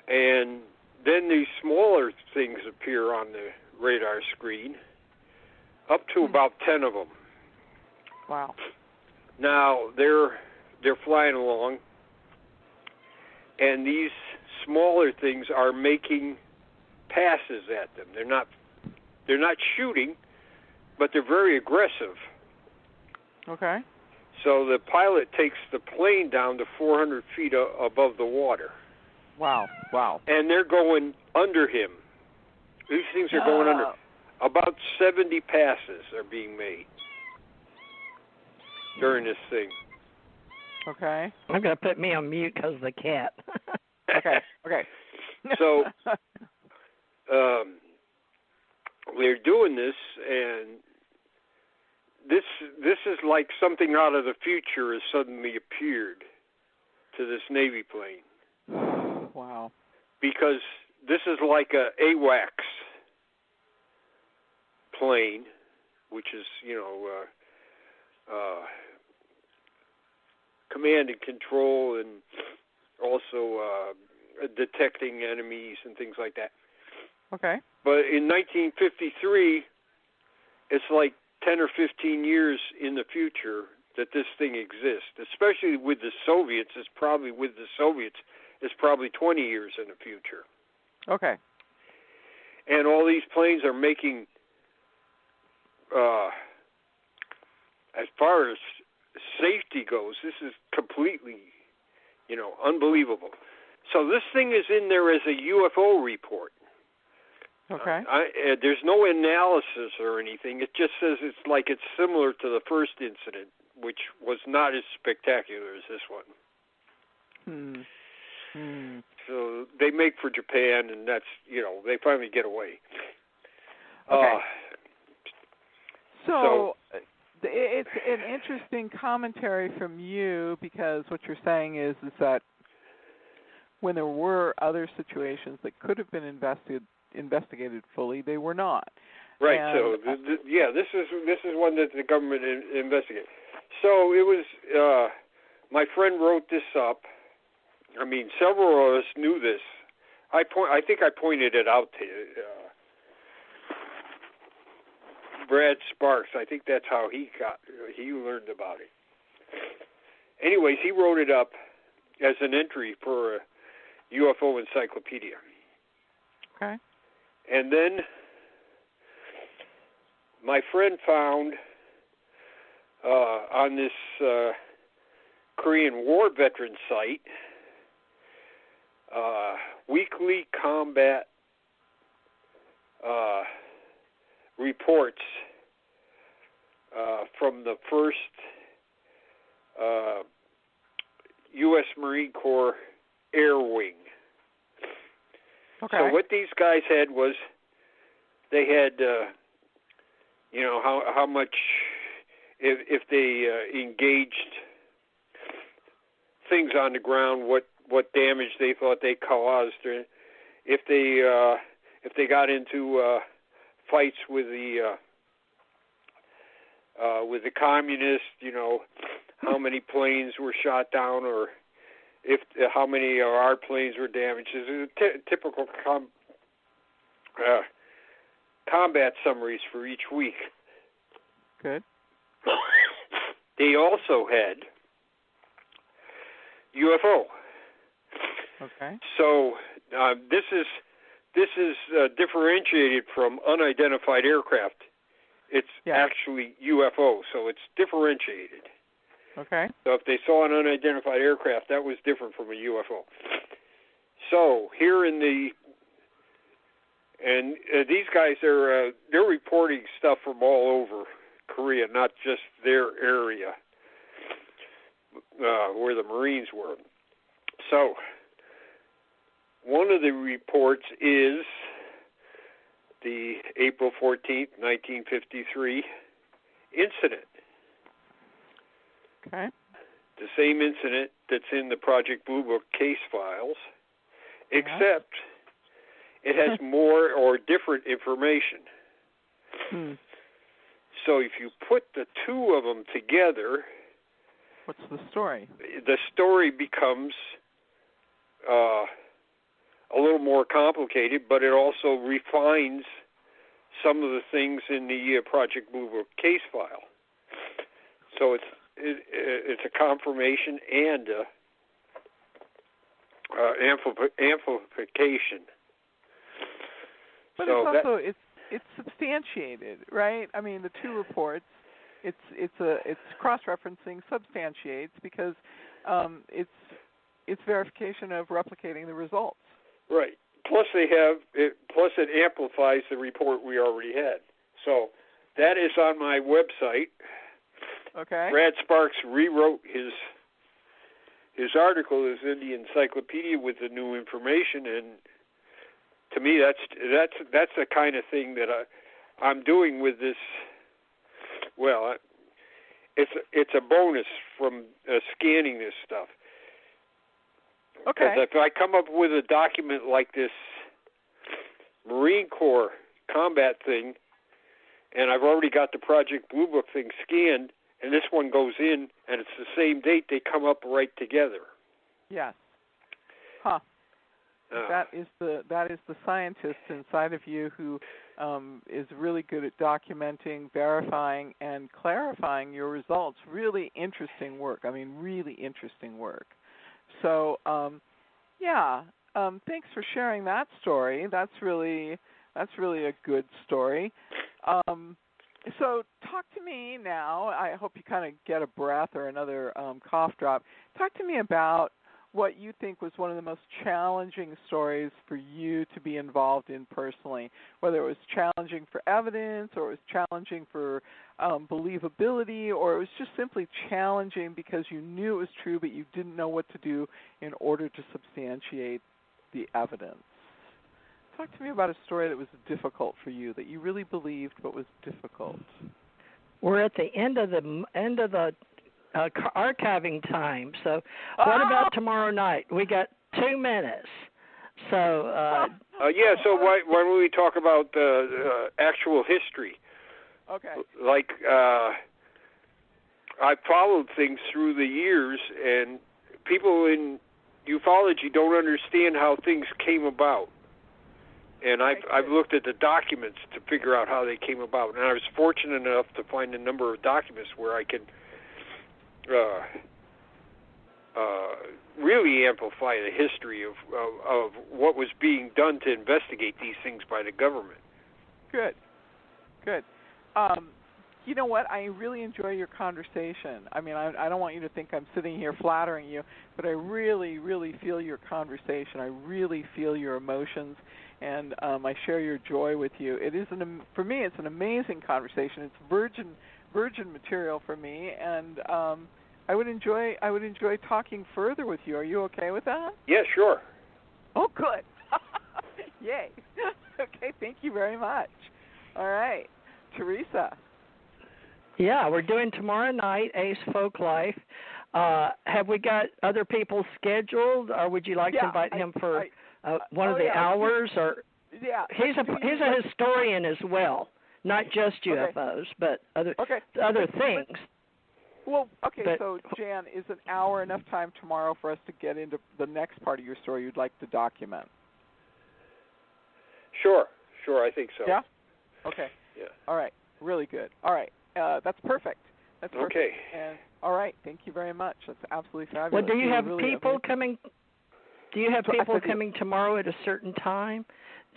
And then these smaller things appear on the radar screen, up to about 10 of them. Wow. Now, they're flying along, and these smaller things are making passes at them. They're not shooting, but they're very aggressive. Okay. So the pilot takes the plane down to 400 feet above the water. Wow. And they're going under him. These things are going under. About 70 passes are being made during this thing. Okay. I'm going to put me on mute because of the cat. Okay. So they're doing this, and this is like something out of the future has suddenly appeared to this Navy plane. Wow. Because this is like a AWACS plane, which is, command and control, and also detecting enemies and things like that. Okay. But in 1953, it's like 10 or 15 years in the future that this thing exists, especially with the Soviets. It's probably 20 years in the future. Okay. And all these planes are making, as far as safety goes, this is completely, unbelievable. So this thing is in there as a UFO report. Okay. There's no analysis or anything. It just says it's similar to the first incident, which was not as spectacular as this one. So they make for Japan, and that's, they finally get away. Okay. So it's an interesting commentary from you, because what you're saying is that when there were other situations that could have been investigated fully, they were not. Right. And, so this is one that the government investigated. So it was my friend wrote this up. I mean, several of us knew this. I think I pointed it out to Brad Sparks. I think that's how he learned about it. Anyways, he wrote it up as an entry for a UFO encyclopedia. Okay. And then my friend found on this Korean War veteran site weekly combat reports from the first U.S. Marine Corps Air Wing. Okay. So what these guys had was they had, how much, if they engaged things on the ground, what damage they thought they caused, or if they got into fights with the communists, how many planes were shot down, or how many of our planes were damaged. It's typical combat summaries for each week. Good. They also had UFO. Okay. So this is differentiated from unidentified aircraft. It's actually UFO, so it's differentiated. Okay. So if they saw an unidentified aircraft, that was different from a UFO. So here in the and these guys they're reporting stuff from all over Korea, not just their area where the Marines were. So one of the reports is the April 14th, 1953 incident. Okay. The same incident that's in the Project Blue Book case files, except it has more or different information. So if you put the two of them together, what's the story? The story becomes a little more complicated, but it also refines some of the things in the Project Blue Book case file. So it's a confirmation and amplification. But so it's also it's substantiated, right? I mean, the two reports, it's cross-referencing, substantiates because it's verification of replicating the results. Right. Plus it amplifies the report we already had. So that is on my website. Okay. Brad Sparks rewrote his article is in the encyclopedia with the new information, and to me that's the kind of thing that I'm doing with this. Well, it's a bonus from scanning this stuff. Okay. Because if I come up with a document like this Marine Corps combat thing, and I've already got the Project Blue Book thing scanned, and this one goes in, and it's the same date, they come up right together. Yes. Huh. That is the scientist inside of you who is really good at documenting, verifying, and clarifying your results. Really interesting work. I mean, really interesting work. So, thanks for sharing that story. That's really a good story. So talk to me now. I hope you kind of get a breath or another cough drop. Talk to me about what you think was one of the most challenging stories for you to be involved in personally, whether it was challenging for evidence or it was challenging for believability, or it was just simply challenging because you knew it was true but you didn't know what to do in order to substantiate the evidence. Talk to me about a story that was difficult for you, that you really believed but was difficult. We're at the end of the archiving time, so what about tomorrow night? We got 2 minutes. So so why don't we talk about actual history? Okay. Like I followed things through the years, and people in ufology don't understand how things came about. And I've looked at the documents to figure out how they came about, and I was fortunate enough to find a number of documents where I could really amplify the history of what was being done to investigate these things by the government. Good. You know what? I really enjoy your conversation. I mean, I don't want you to think I'm sitting here flattering you, but I really, really feel your conversation. I really feel your emotions, and I share your joy with you. It is for me, it's an amazing conversation. It's virgin material for me, and I would enjoy talking further with you. Are you okay with that? Yeah, sure. Oh, good. Yay. Okay, thank you very much. All right, Theresa. Yeah, we're doing tomorrow night, Ace Folk Life. Have we got other people scheduled, or would you like to invite him for one of the hours? Or he's a historian as well, not just UFOs, but other things. Well, so Jan, is an hour enough time tomorrow for us to get into the next part of your story you'd like to document? Sure, I think so. Yeah? Okay. Yeah. All right, really good. All right, that's perfect. Okay. And all right, thank you very much. That's absolutely fabulous. Well, do you have people coming? Do you have people coming tomorrow at a certain time?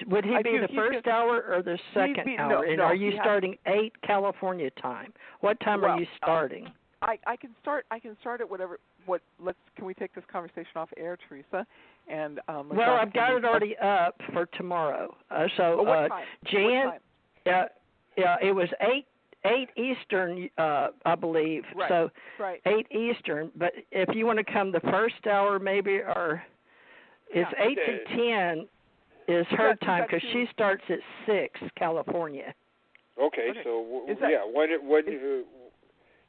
Would he be the first hour or the second hour? And are you starting 8 California time? What time are you starting? I can start at whatever. can we take this conversation off air, Theresa? And well, I've got it already up for tomorrow. What time? Jan, it was 8 Eastern, I believe. Right. So right. 8 Eastern. But if you want to come the first hour, maybe, or it's 8 to 10 is her time because she starts at 6 California. Okay. So what do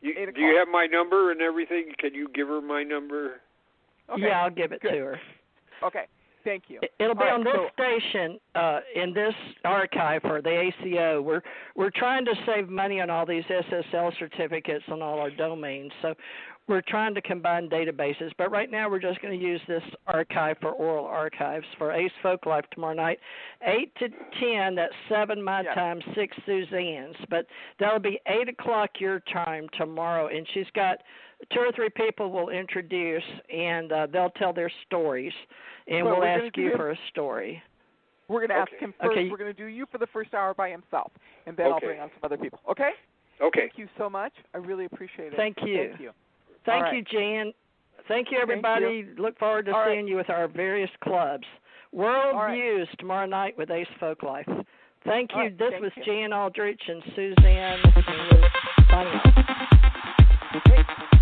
you have my number and everything? Can you give her my number? Okay. Yeah, I'll give it to her. Okay. Thank you. It'll be on this station in this archive for the ACO. We're trying to save money on all these SSL certificates on all our domains, so we're trying to combine databases. But right now we're just going to use this archive for oral archives for Ace Folk Life tomorrow night, 8 to 10. That's 7 my time, 6 Suzanne's. But that'll be 8 o'clock your time tomorrow, and she's got 2 or 3 people will introduce, and they'll tell their stories, and we'll ask you for a story. We're going to ask him first. Okay. We're going to do you for the first hour by himself, and then I'll bring on some other people. Okay? Okay. Thank you so much. I really appreciate it. Thank you. Thank you. Thank you, Jan. Thank you, everybody. Thank you. Look forward to seeing you with our various clubs. World Views tomorrow night with Ace Folk Life. Thank you. This was Jan Aldrich and Suzanne. Signing off.